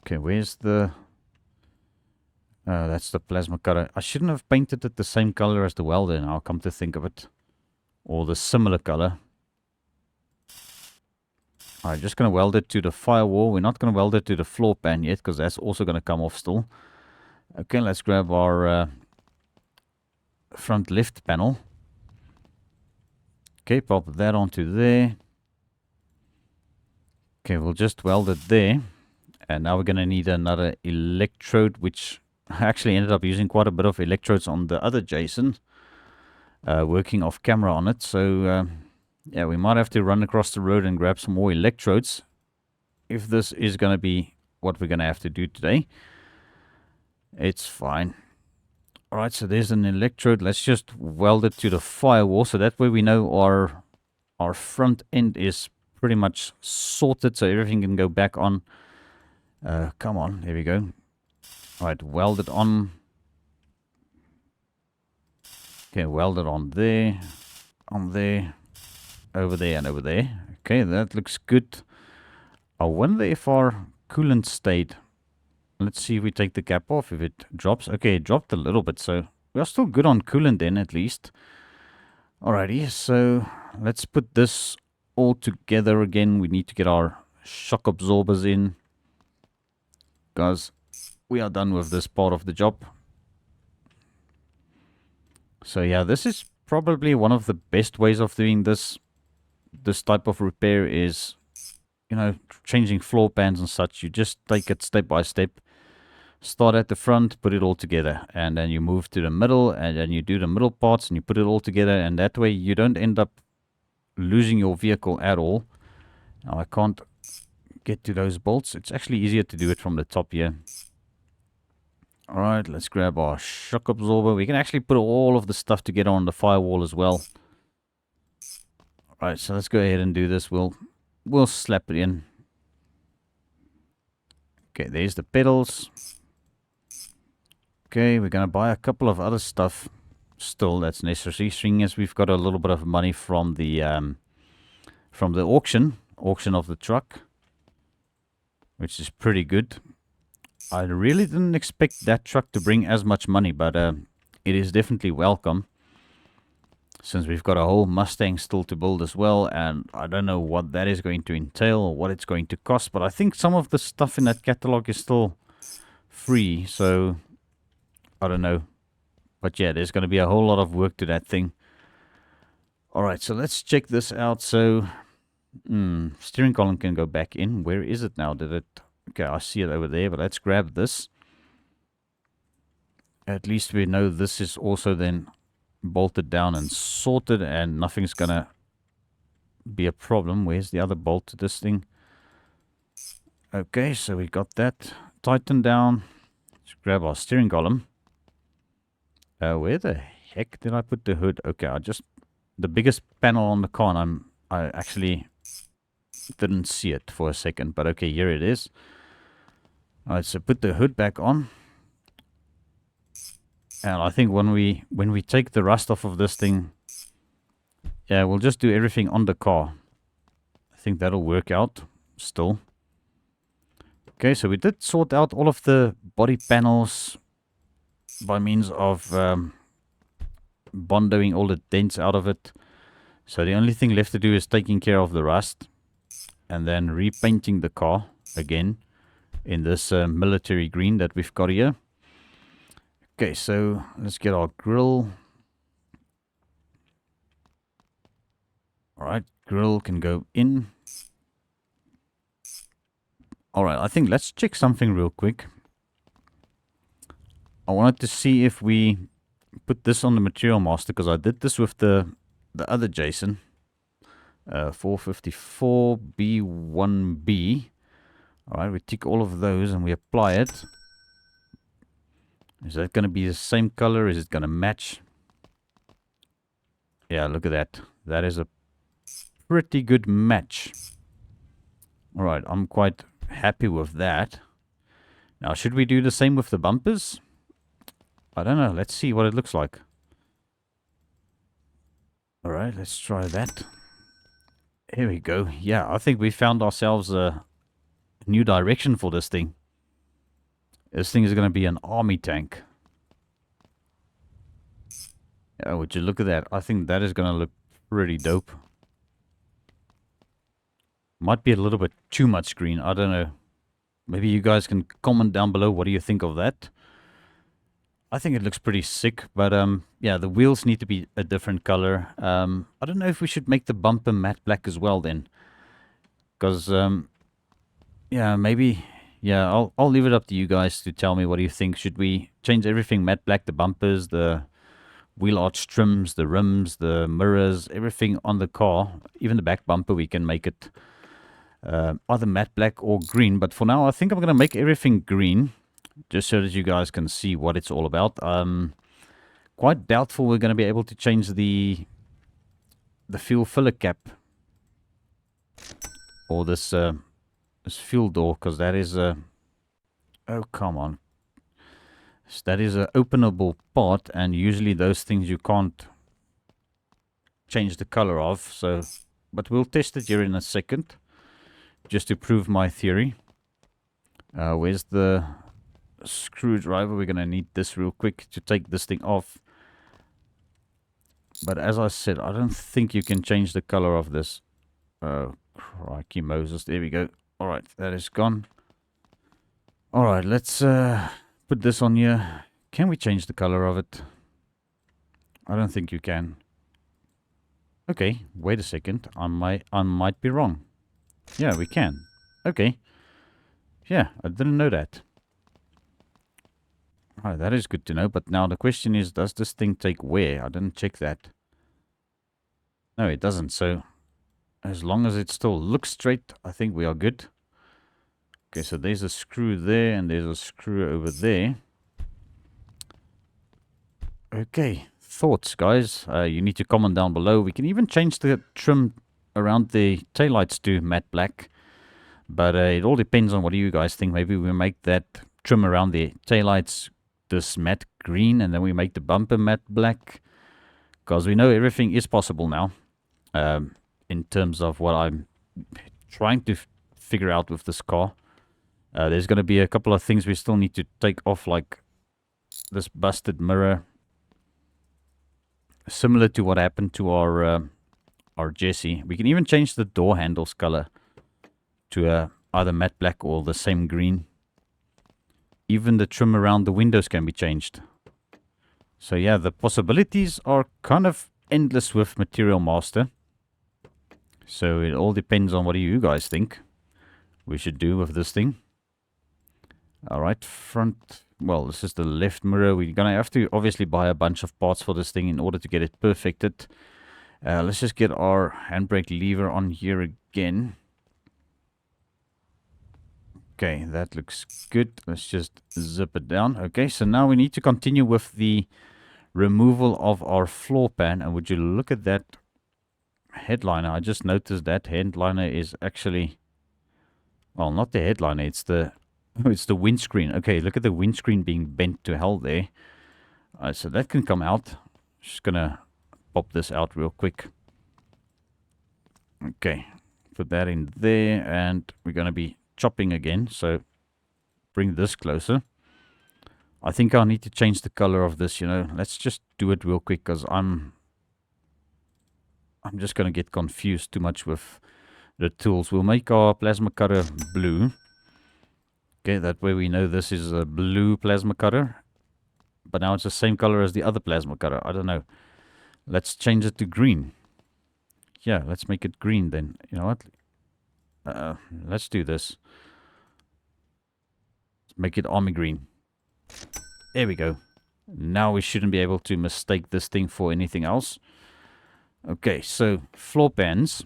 Okay, where's the... that's the plasma cutter. I shouldn't have painted it the same color as the welder now, come to think of it. Or the similar color. Alright, just going to weld it to the firewall. We're not going to weld it to the floor pan yet, because that's also going to come off still. Okay, let's grab our front lift panel. Okay, pop that onto there. Okay, we'll just weld it there. And now we're going to need another electrode, which I actually ended up using quite a bit of electrodes on the other Jason. Working off camera on it. So, yeah, we might have to run across the road and grab some more electrodes. If this is going to be what we're going to have to do today. It's fine. Alright, so there's an electrode. Let's just weld it to the firewall. So that way we know our front end is pretty much sorted. So everything can go back on. Come on, there we go. Alright, weld it on. Okay, weld it on there, over there, and over there. Okay, that looks good. I wonder if our coolant stayed. Let's see if we take the cap off, if it drops. Okay, it dropped a little bit, so we are still good on coolant then, at least. Alrighty, so let's put this all together again. We need to get our shock absorbers in, because we are done with this part of the job. So yeah, this is probably one of the best ways of doing this type of repair is, you know, changing floor pans and such. You just take it step by step. Start at the front, put it all together, and then you move to the middle, and then you do the middle parts and you put it all together, and that way you don't end up losing your vehicle at all. Now I can't get to those bolts. It's actually easier to do it from the top here. Alright, let's grab our shock absorber. We can actually put all of the stuff together on the firewall as well. Alright, so let's go ahead and do this. We'll slap it in. Okay, there's the pedals. Okay, we're going to buy a couple of other stuff still that's necessary, seeing as we've got a little bit of money from the auction of the truck, which is pretty good. I really didn't expect that truck to bring as much money, but it is definitely welcome, since we've got a whole Mustang still to build as well, and I don't know what that is going to entail or what it's going to cost, but I think some of the stuff in that catalog is still free, so I don't know. But yeah, there's going to be a whole lot of work to that thing. Alright, so let's check this out. So Steering column can go back in. Where is it now? Did it... Okay, I see it over there, but let's grab this. At least we know this is also then bolted down and sorted, and nothing's gonna be a problem. Where's the other bolt to this thing? Okay, so we got that tightened down. Let's grab our steering column. Where the heck did I put the hood? Okay, the biggest panel on the car, and I actually didn't see it for a second, but okay, here it is. Alright, so put the hood back on. And I think when we take the rust off of this thing, yeah, we'll just do everything on the car. I think that'll work out still. Okay, so we did sort out all of the body panels by means of bondoing all the dents out of it. So the only thing left to do is taking care of the rust and then repainting the car again in this military green that we've got here. Okay, so let's get our grille. Alright, grille can go in. Alright, I think let's check something real quick. I wanted to see if we put this on the material master, because I did this with the other Jason. 454B1B. Alright, we tick all of those and we apply it. Is that going to be the same color? Is it going to match? Yeah, look at that. That is a pretty good match. Alright, I'm quite happy with that. Now, should we do the same with the bumpers? I don't know. Let's see what it looks like. Alright, let's try that. Here we go. Yeah, I think we found ourselves a new direction for this thing. This thing is going to be an army tank. Yeah, would you look at that? I think that is going to look pretty dope. Might be a little bit too much green. I don't know. Maybe you guys can comment down below. What do you think of that? I think it looks pretty sick. But yeah, the wheels need to be a different color. I don't know if we should make the bumper matte black as well then. Because, yeah, maybe... Yeah, I'll leave it up to you guys to tell me what do you think. Should we change everything matte black? The bumpers, the wheel arch trims, the rims, the mirrors, everything on the car. Even the back bumper, we can make it either matte black or green. But for now, I think I'm going to make everything green. Just so that you guys can see what it's all about. Quite doubtful we're going to be able to change the fuel filler cap. Or this fuel door, because that is a... Oh, come on. That is an openable part, and usually those things you can't change the color of. So, but we'll test it here in a second, just to prove my theory. Where's the screwdriver? We're going to need this real quick to take this thing off. But as I said, I don't think you can change the color of this. Oh, crikey Moses. There we go. Alright, that is gone. Alright, let's put this on here. Can we change the color of it? I don't think you can. Okay, wait a second. I might be wrong. Yeah, we can. Okay. Yeah, I didn't know that. Alright, that is good to know. But now the question is, does this thing take wear? I didn't check that. No, it doesn't. So, as long as it still looks straight, I think we are good. Okay, so there's a screw there and there's a screw over there. Okay, thoughts, guys? You need to comment down below. We can even change the trim around the taillights to matte black. But it all depends on what do you guys think. Maybe we make that trim around the taillights this matte green, and then we make the bumper matte black. Because we know everything is possible now. In terms of what I'm trying to figure out with this car. There's going to be a couple of things we still need to take off, like this busted mirror. Similar to what happened to our Jesse. We can even change the door handles color to either matte black or the same green. Even the trim around the windows can be changed. So yeah, the possibilities are kind of endless with Material Master. So it all depends on what do you guys think we should do with this thing. Alright, front. Well, this is the left mirror. We're going to have to obviously buy a bunch of parts for this thing in order to get it perfected. Let's just get our handbrake lever on here again. Okay, that looks good. Let's just zip it down. Okay, so now we need to continue with the removal of our floor pan. And would you look at that headliner? I just noticed that headliner is actually, well, not the headliner, it's the windscreen. Okay, look at the windscreen being bent to hell there. Alright, so that can come out. Just gonna pop this out real quick. Okay, put that in there, and we're gonna be chopping again, so bring this closer. I think I'll need to change the color of this, you know. Let's just do it real quick, because I'm just gonna get confused too much with the tools. We'll make our plasma cutter blue. Okay, that way we know this is a blue plasma cutter. But now it's the same color as the other plasma cutter. I don't know. Let's change it to green. Yeah, let's make it green then. You know what? Let's do this. Let's make it army green. There we go. Now we shouldn't be able to mistake this thing for anything else. Okay, so floor pans.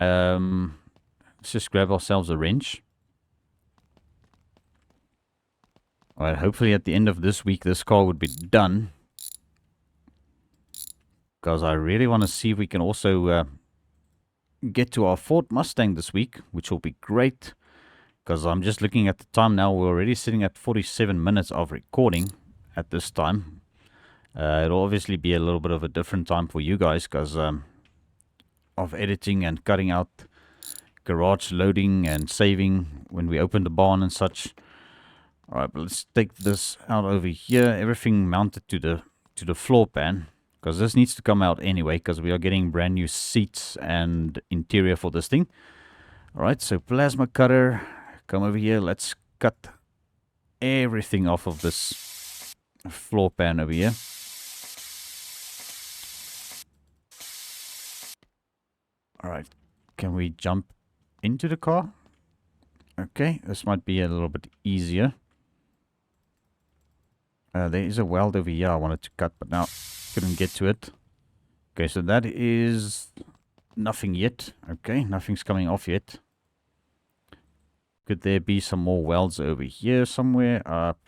Let's just grab ourselves a wrench. Alright, hopefully at the end of this week this car would be done. Because I really want to see if we can also get to our Ford Mustang this week, which will be great. Because I'm just looking at the time now. We're already sitting at 47 minutes of recording at this time. It'll obviously be a little bit of a different time for you guys because of editing and cutting out garage loading and saving when we open the barn and such. Alright, but let's take this out over here. Everything mounted to the floor pan. Because this needs to come out anyway, because we are getting brand new seats and interior for this thing. Alright, so plasma cutter, come over here. Let's cut everything off of this floor pan over here. Alright, can we jump into the car? Okay, this might be a little bit easier. There is a weld over here I wanted to cut, but now couldn't get to it. Okay, so that is nothing yet. Okay, nothing's coming off yet. Could there be some more welds over here somewhere?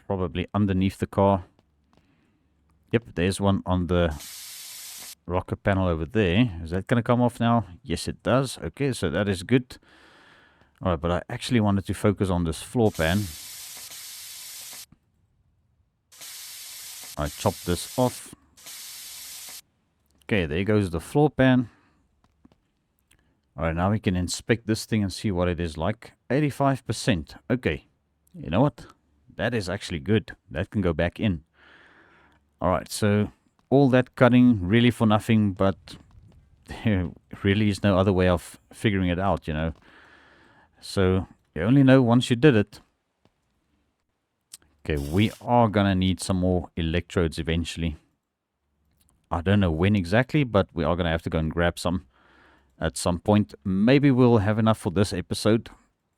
Probably underneath the car. Yep, there's one on the rocker panel over there. Is that going to come off now? Yes, it does. Okay, so that is good. Alright, but I actually wanted to focus on this floor pan. I chop this off. Okay, there goes the floor pan. Alright, now we can inspect this thing and see what it is like. 85%. Okay, you know what? That is actually good. That can go back in. Alright, so all that cutting really for nothing, but there really is no other way of figuring it out, you know. So you only know once you did it. Okay, we are gonna need some more electrodes eventually. I don't know when exactly, but we are gonna have to go and grab some at some point. Maybe we'll have enough for this episode,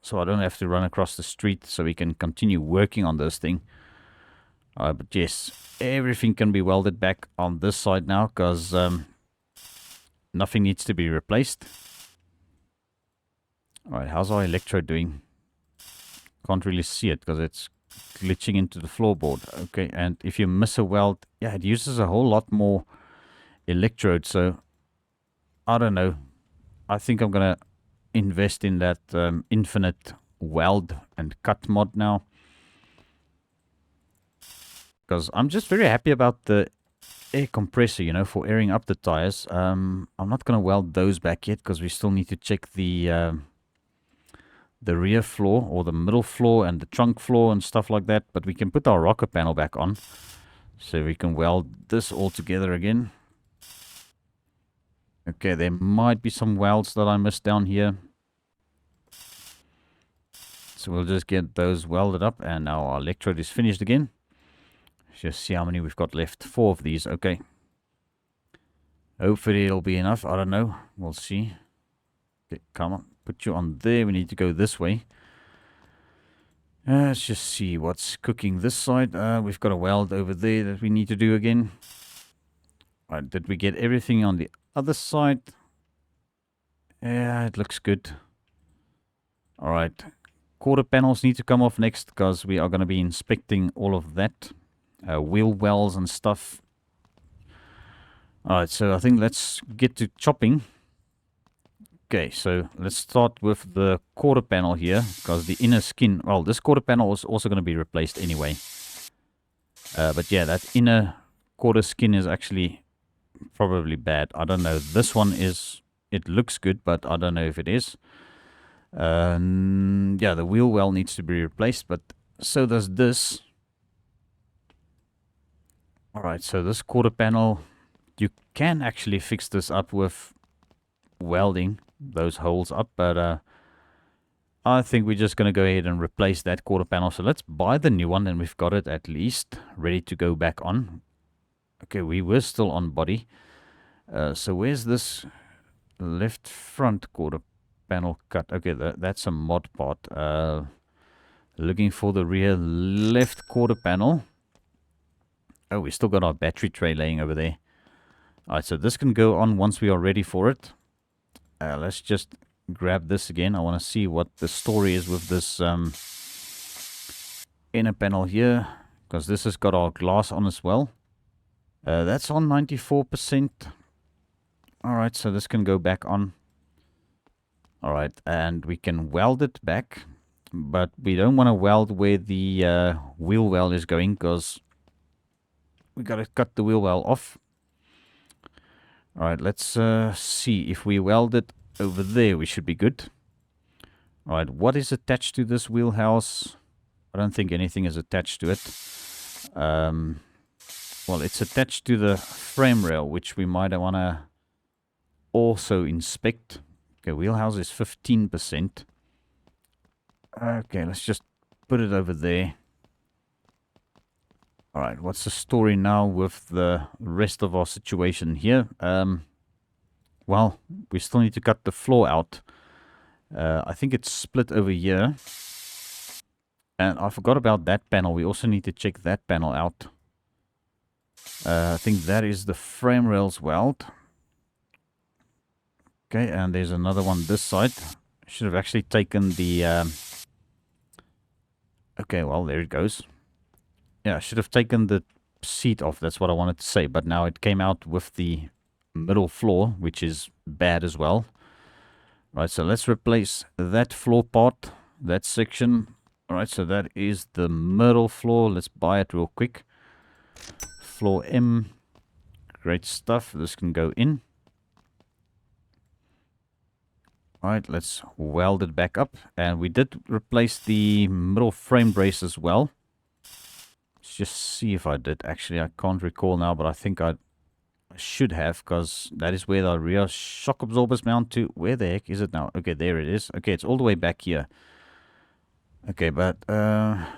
so I don't have to run across the street, so we can continue working on this thing. But yes, everything can be welded back on this side now, because nothing needs to be replaced. Alright, how's our electrode doing? Can't really see it because it's glitching into the floorboard. Okay, and if you miss a weld, yeah, it uses a whole lot more electrode, so I don't know. I think I'm gonna invest in that infinite weld and cut mod now, because I'm just very happy about the air compressor, you know, for airing up the tires. I'm not gonna weld those back yet because we still need to check the rear floor or the middle floor and the trunk floor and stuff like that, but we can put our rocker panel back on, so we can weld this all together again. Okay, there might be some welds that I missed down here, so we'll just get those welded up, and now our electrode is finished again. Let's just see how many we've got left. 4 of these. Okay, hopefully it'll be enough. I don't know, we'll see. Okay, come on. Put you on there. We need to go this way. Let's just see what's cooking this side. We've got a weld over there that we need to do again. Right, did we get everything on the other side? Yeah, it looks good. Alright. Quarter panels need to come off next because we are going to be inspecting all of that. Wheel wells and stuff. Alright, so I think let's get to chopping. Okay, so let's start with the quarter panel here, because the inner skin, well, this quarter panel is also going to be replaced anyway. But yeah, that inner quarter skin is actually probably bad. I don't know. This one is, it looks good, but I don't know if it is. Yeah, the wheel well needs to be replaced, but so does this. Alright, so this quarter panel, you can actually fix this up with welding those holes up, but I think we're just going to go ahead and replace that quarter panel. So let's buy the new one, and we've got it at least ready to go back on. Okay, we were still on body. So where's this left front quarter panel cut? Okay, that's a mod part. Looking for the rear left quarter panel. Oh, we still got our battery tray laying over there. Alright, so this can go on once we are ready for it. Let's just grab this again. I want to see what the story is with this inner panel here, because this has got our glass on as well. That's on 94%. Alright, so this can go back on. Alright, and we can weld it back, but we don't want to weld where the wheel well is going, because we got to cut the wheel well off. Alright, let's see. If we weld it over there, we should be good. Alright, what is attached to this wheelhouse? I don't think anything is attached to it. Well, it's attached to the frame rail, which we might want to also inspect. Okay, wheelhouse is 15%. Okay, let's just put it over there. Alright, what's the story now with the rest of our situation here? Well, we still need to cut the floor out. I think it's split over here. And I forgot about that panel. We also need to check that panel out. I think that is the frame rails weld. Okay, and there's another one this side. Should have actually taken the... Okay, well, there it goes. Yeah, I should have taken the seat off. That's what I wanted to say. But now it came out with the middle floor, which is bad as well. Right, so let's replace that floor part, that section. Alright, so that is the middle floor. Let's buy it real quick. Floor M. Great stuff. This can go in. Alright, let's weld it back up. And we did replace the middle frame brace as well. Let's just see if I did. Actually, I can't recall now, but I think I should have, because that is where the rear shock absorbers mount to. Where the heck is it now? Okay, there it is. Okay, it's all the way back here. Okay, but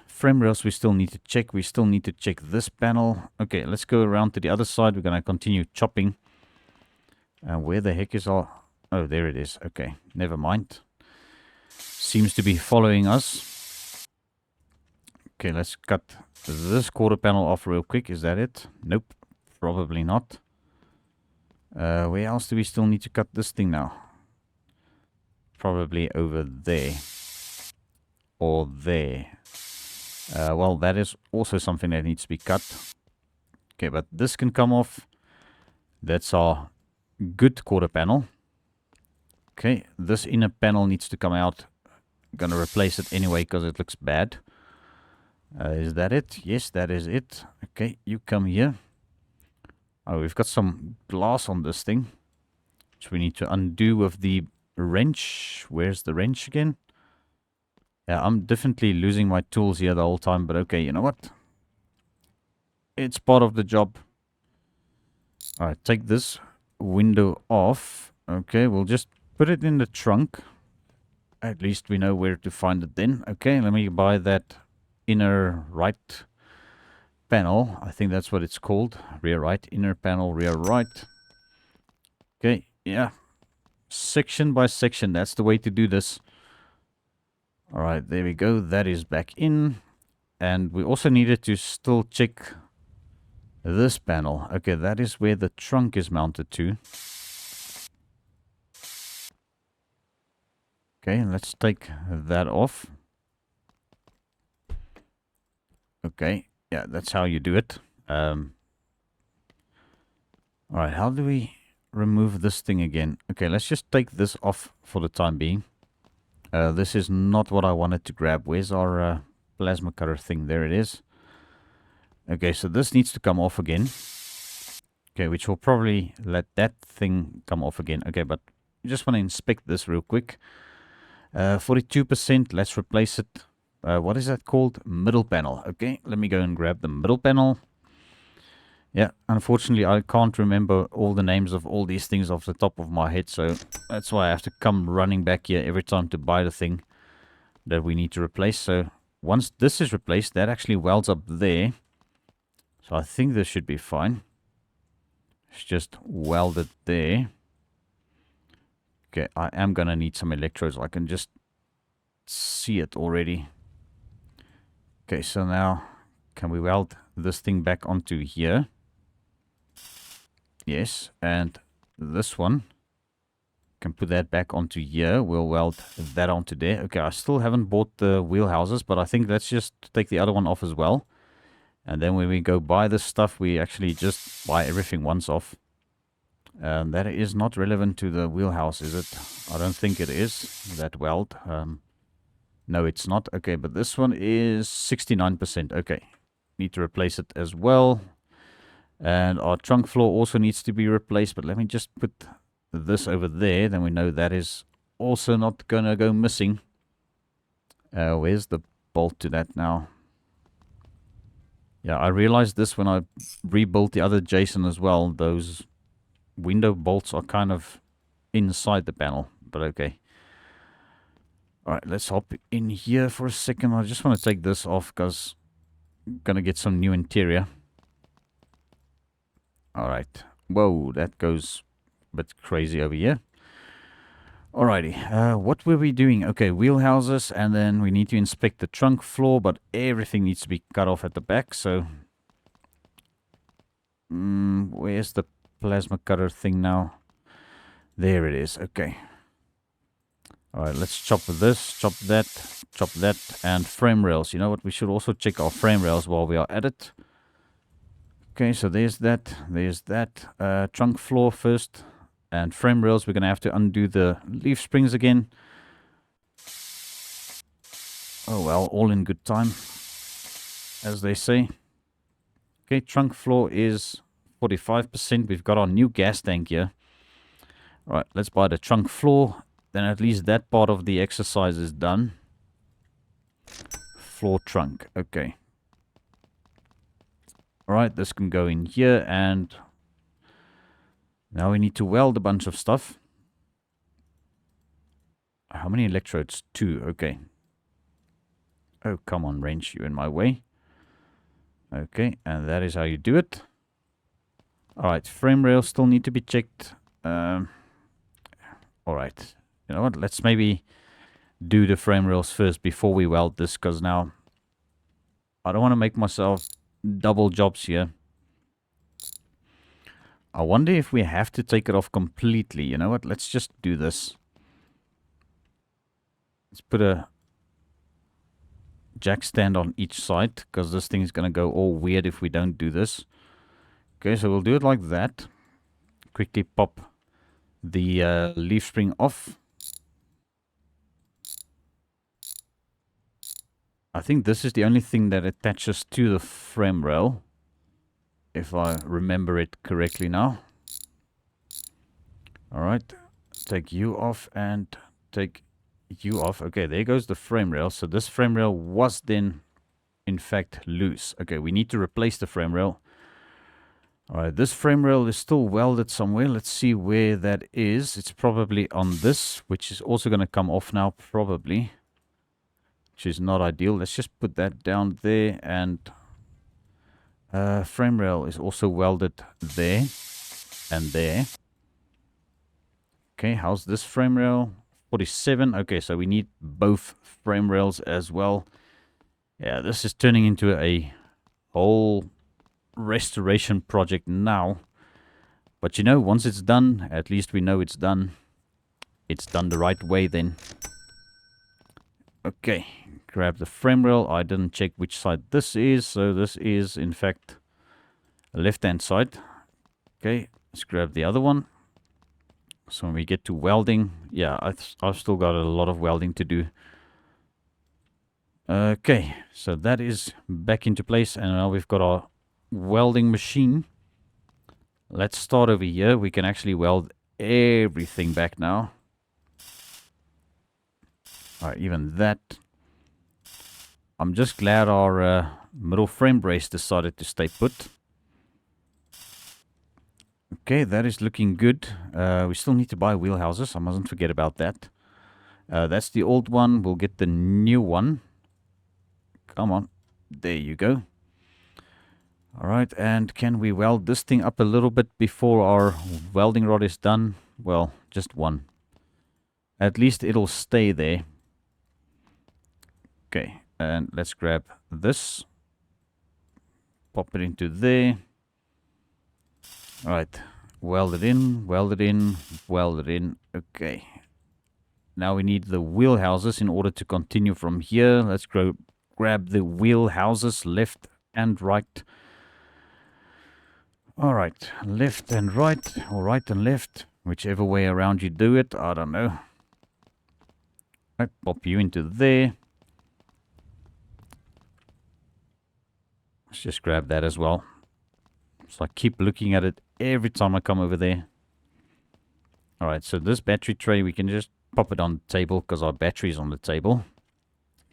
frame rails we still need to check. We still need to check this panel. Okay, let's go around to the other side. We're going to continue chopping. And where the heck is our... Oh, there it is. Okay, never mind. Seems to be following us. Okay, let's cut this quarter panel off real quick. Is that it? Nope, probably not. Where else do we still need to cut this thing now? Probably over there. Or there. Well, that is also something that needs to be cut. Okay, but this can come off. That's our good quarter panel. Okay, this inner panel needs to come out. I'm gonna replace it anyway because it looks bad. Is that it? Yes, that is it. Okay, you come here. Oh, we've got some glass on this thing, which we need to undo with the wrench. Where's the wrench again? Yeah, I'm definitely losing my tools here the whole time, but okay, you know what? It's part of the job. Alright, take this window off. Okay, we'll just put it in the trunk. At least we know where to find it then. Okay, let me buy that inner right panel. I think that's what it's called. Rear right, inner panel, rear right. Okay, yeah. section by section. That's the way to do this. All right, there we go. That is back in. And we also needed to still check this panel. Okay, that is where the trunk is mounted to. Okay, let's take that off. Okay, yeah, that's how you do it. All right, how do we remove this thing again? Okay, let's just take this off for the time being. This is not what I wanted to grab. Where's our plasma cutter thing? There it is. Okay, so this needs to come off again. Okay, which will probably let that thing come off again. Okay, but I just want to inspect this real quick. 42%, let's replace it. What is that called? Middle panel. Okay, let me go and grab the middle panel. Yeah, unfortunately, I can't remember all the names of all these things off the top of my head, so that's why I have to come running back here every time to buy the thing that we need to replace. So once this is replaced, that actually welds up there. So I think this should be fine. It's just welded there. Okay, I am going to need some electrodes. I can just see it already. Okay, so now can we weld this thing back onto here? Yes, and this one, can put that back onto here. We'll weld that onto there. Okay, I still haven't bought the wheelhouses, but I think let's just take the other one off as well. And then when we go buy this stuff, we actually just buy everything once off. That is not relevant to the wheelhouse, is it? I don't think it is, that weld. No, it's not. Okay, but this one is 69%. Okay, need to replace it as well. And our trunk floor also needs to be replaced, but let me just put this over there. Then we know that is also not going to go missing. Where's the bolt to that now? Yeah, I realized this when I rebuilt the other Jason as well. Those window bolts are kind of inside the panel, but okay. Alright, let's hop in here for a second. I just want to take this off because I'm going to get some new interior. Alright. Whoa, that goes a bit crazy over here. Alrighty, what were we doing? Okay, wheelhouses, and then we need to inspect the trunk floor, but everything needs to be cut off at the back, so... where's the plasma cutter thing now? There it is, okay. Alright, let's chop this, chop that, and frame rails. You know what, we should also check our frame rails while we are at it. Okay, so there's that, trunk floor first. And frame rails, we're going to have to undo the leaf springs again. Oh well, all in good time, as they say. Okay, trunk floor is 45%. We've got our new gas tank here. Alright, let's buy the trunk floor. Then at least that part of the exercise is done. Floor trunk, okay. Alright, this can go in here, and now we need to weld a bunch of stuff. How many electrodes? 2, okay. Oh, come on, wrench, you're in my way. Okay, and that is how you do it. Alright, frame rails still need to be checked. Alright, you know what, let's maybe do the frame rails first before we weld this, because now I don't want to make myself double jobs here. I wonder if we have to take it off completely. You know what? Let's just do this. Let's put a jack stand on each side, because this thing is going to go all weird if we don't do this. Okay, so we'll do it like that. Quickly pop the leaf spring off. I think this is the only thing that attaches to the frame rail, if I remember it correctly now. Alright, take you off and take you off. Okay, there goes the frame rail. So this frame rail was then, in fact, loose. Okay, we need to replace the frame rail. Alright, this frame rail is still welded somewhere. Let's see where that is. It's probably on this, which is also going to come off now, probably. Which is not ideal. Let's just put that down there, and frame rail is also welded there and there. Okay, how's this frame rail? 47. Okay, so we need both frame rails as well. Yeah, this is turning into a whole restoration project now. But you know, once it's done, at least we know it's done. It's done the right way then. Okay, grab the frame rail. I didn't check which side this is, so this is in fact a left-hand side. Okay, let's grab the other one. So when we get to welding, yeah, I've still got a lot of welding to do. Okay, so that is back into place, and now we've got our welding machine. Let's start over here. We can actually weld everything back now. Alright, even that. I'm just glad our middle frame brace decided to stay put. Okay, that is looking good. We still need to buy wheelhouses. I mustn't forget about that. That's the old one. We'll get the new one. Come on. There you go. Alright, and can we weld this thing up a little bit before our welding rod is done? Well, just one. At least it'll stay there. Okay, and let's grab this. Pop it into there. Alright, weld it in, weld it in, weld it in. Okay. Now we need the wheelhouses in order to continue from here. Let's grab the wheelhouses left and right. Alright, left and right, or right and left. Whichever way around you do it, I don't know. Right, pop you into there. Let's just grab that as well. So I keep looking at it every time I come over there. Alright, so this battery tray, we can just pop it on the table because our battery is on the table.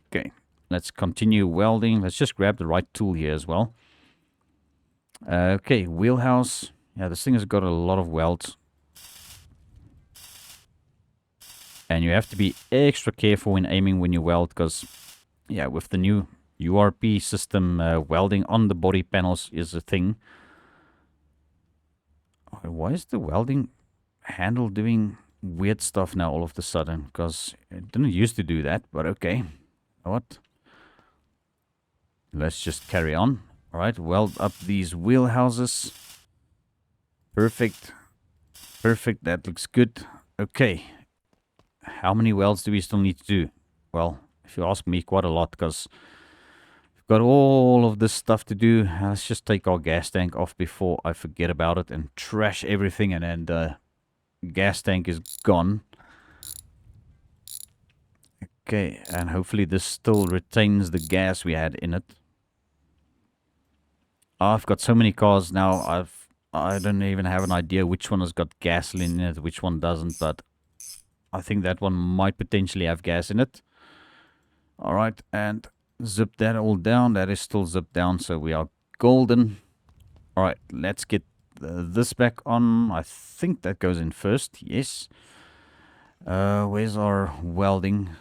Okay, let's continue welding. Let's just grab the right tool here as well. Okay, wheelhouse. Yeah, this thing has got a lot of welds. And you have to be extra careful in aiming when you weld because, yeah, with the new URP system, welding on the body panels is a thing. Why is the welding handle doing weird stuff now all of a sudden? Because it didn't used to do that, but okay. What? Let's just carry on. Alright, weld up these wheelhouses. Perfect. Perfect, that looks good. Okay. How many welds do we still need to do? Well, if you ask me, quite a lot, because we've got all of this stuff to do. Let's just take our gas tank off before I forget about it and trash everything, and then the gas tank is gone. Okay, and hopefully this still retains the gas we had in it. I've got so many cars now, I don't even have an idea which one has got gasoline in it, which one doesn't, but I think that one might potentially have gas in it. Alright, and zip that all down. That is still zipped down, so we are golden. Alright, let's get this back on. I think that goes in first, yes. Where's our welding?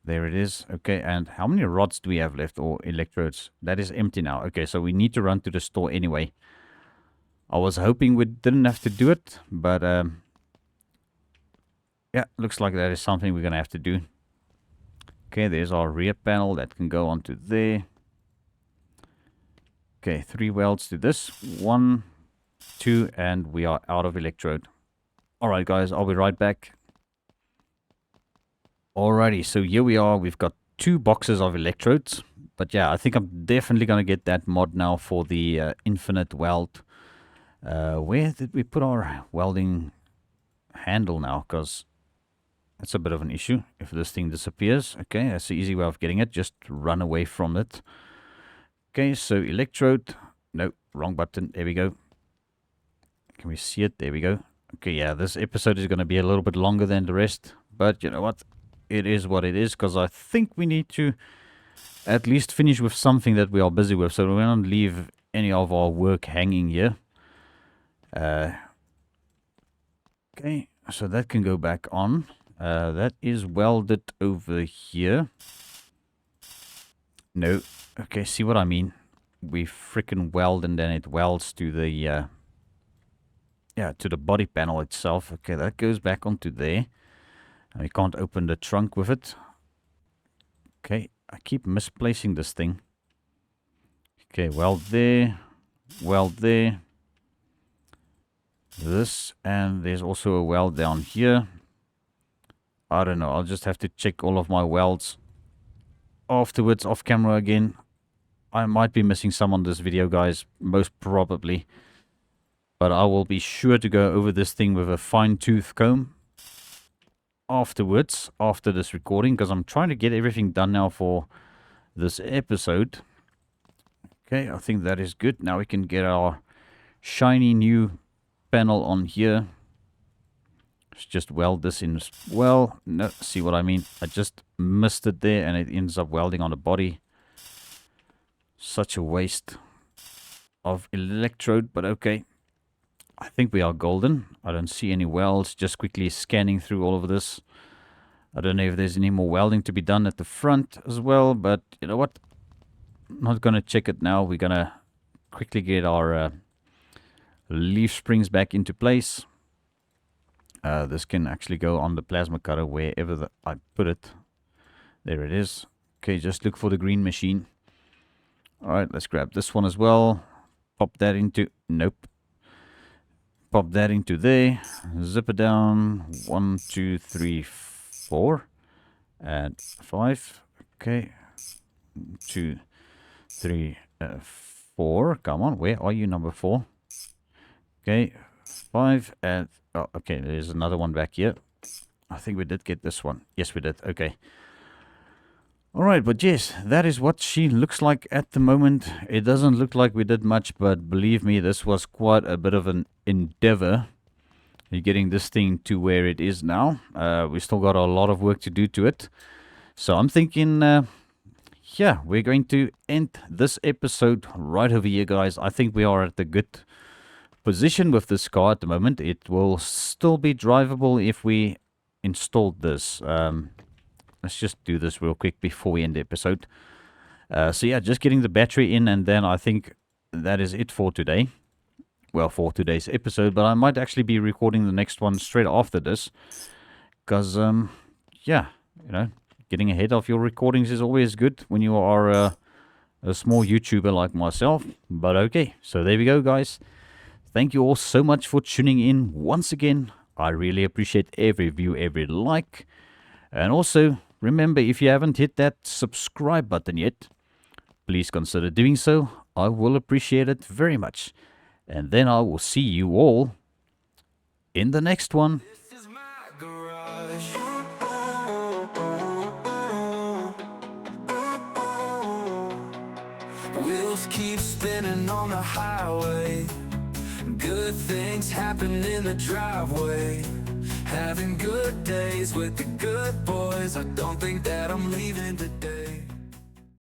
There it is. Okay, and how many rods do we have left, or electrodes? That is empty now. Okay, so we need to run to the store anyway. I was hoping we didn't have to do it, but yeah, looks like that is something we're going to have to do. Okay, there's our rear panel that can go onto there. Okay, 3 welds to this. 1, 2, and we are out of electrode. Alright guys, I'll be right back. Alrighty, so here we are. We've got 2 boxes of electrodes. But yeah, I think I'm definitely going to get that mod now for the infinite weld. Where did we put our welding handle now? Because that's a bit of an issue if this thing disappears. Okay, that's the easy way of getting it. Just run away from it. Okay, so electrode. No, wrong button. There we go. Can we see it? There we go. Okay, yeah, this episode is going to be a little bit longer than the rest. But you know what? It is what it is, because I think we need to at least finish with something that we are busy with, so we don't leave any of our work hanging here. Okay, so that can go back on. That is welded over here. No. Okay, see what I mean? We frickin' weld and then it welds to the yeah, to the body panel itself. Okay, that goes back onto there. And we can't open the trunk with it. Okay, I keep misplacing this thing. Okay, weld there, weld there. This, and there's also a weld down here. I don't know, I'll just have to check all of my welds afterwards off camera again. I might be missing some on this video, guys, most probably. But I will be sure to go over this thing with a fine-tooth comb afterwards, after this recording, because I'm trying to get everything done now for this episode. Okay, I think that is good. Now we can get our shiny new panel on here. Let's just weld this in as well. No, see what I mean? I just missed it there, and it ends up welding on the body. Such a waste of electrode, but okay. I think we are golden. I don't see any welds. Just quickly scanning through all of this. I don't know if there's any more welding to be done at the front as well, but you know what? I'm not going to check it now. We're going to quickly get our leaf springs back into place. This can actually go on the plasma cutter wherever I put it. There it is. Okay, just look for the green machine. Alright, let's grab this one as well. Pop that into... Nope. Pop that into there. Zip it down. 1, 2, 3, 4. And 5. Okay. 2, 3, 4. Come on, where are you, number 4? Okay. 5 and... Oh, okay, there's another one back here. I think we did get this one. Yes, we did. Okay. Alright, but yes, that is what she looks like at the moment. It doesn't look like we did much, but believe me, this was quite a bit of an endeavor. Getting this thing to where it is now. We still got a lot of work to do to it. So I'm thinking, yeah, we're going to end this episode right over here, guys. I think we are at a good position with this car at the moment. It will still be drivable if we installed this. Let's just do this real quick before we end the episode. So yeah, just getting the battery in, and then I think that is it for today. Well, for today's episode, but I might actually be recording the next one straight after this. Because, yeah, you know, getting ahead of your recordings is always good when you are a small YouTuber like myself. But okay, so there we go, guys. Thank you all so much for tuning in once again. I really appreciate every view, every like. And also, remember, if you haven't hit that subscribe button yet, please consider doing so. I will appreciate it very much. And then I will see you all in the next one. This is my garage. Wheels keep spinning on the highway. Good things happen in the driveway. Having good days with the good boys. I don't think that I'm leaving today.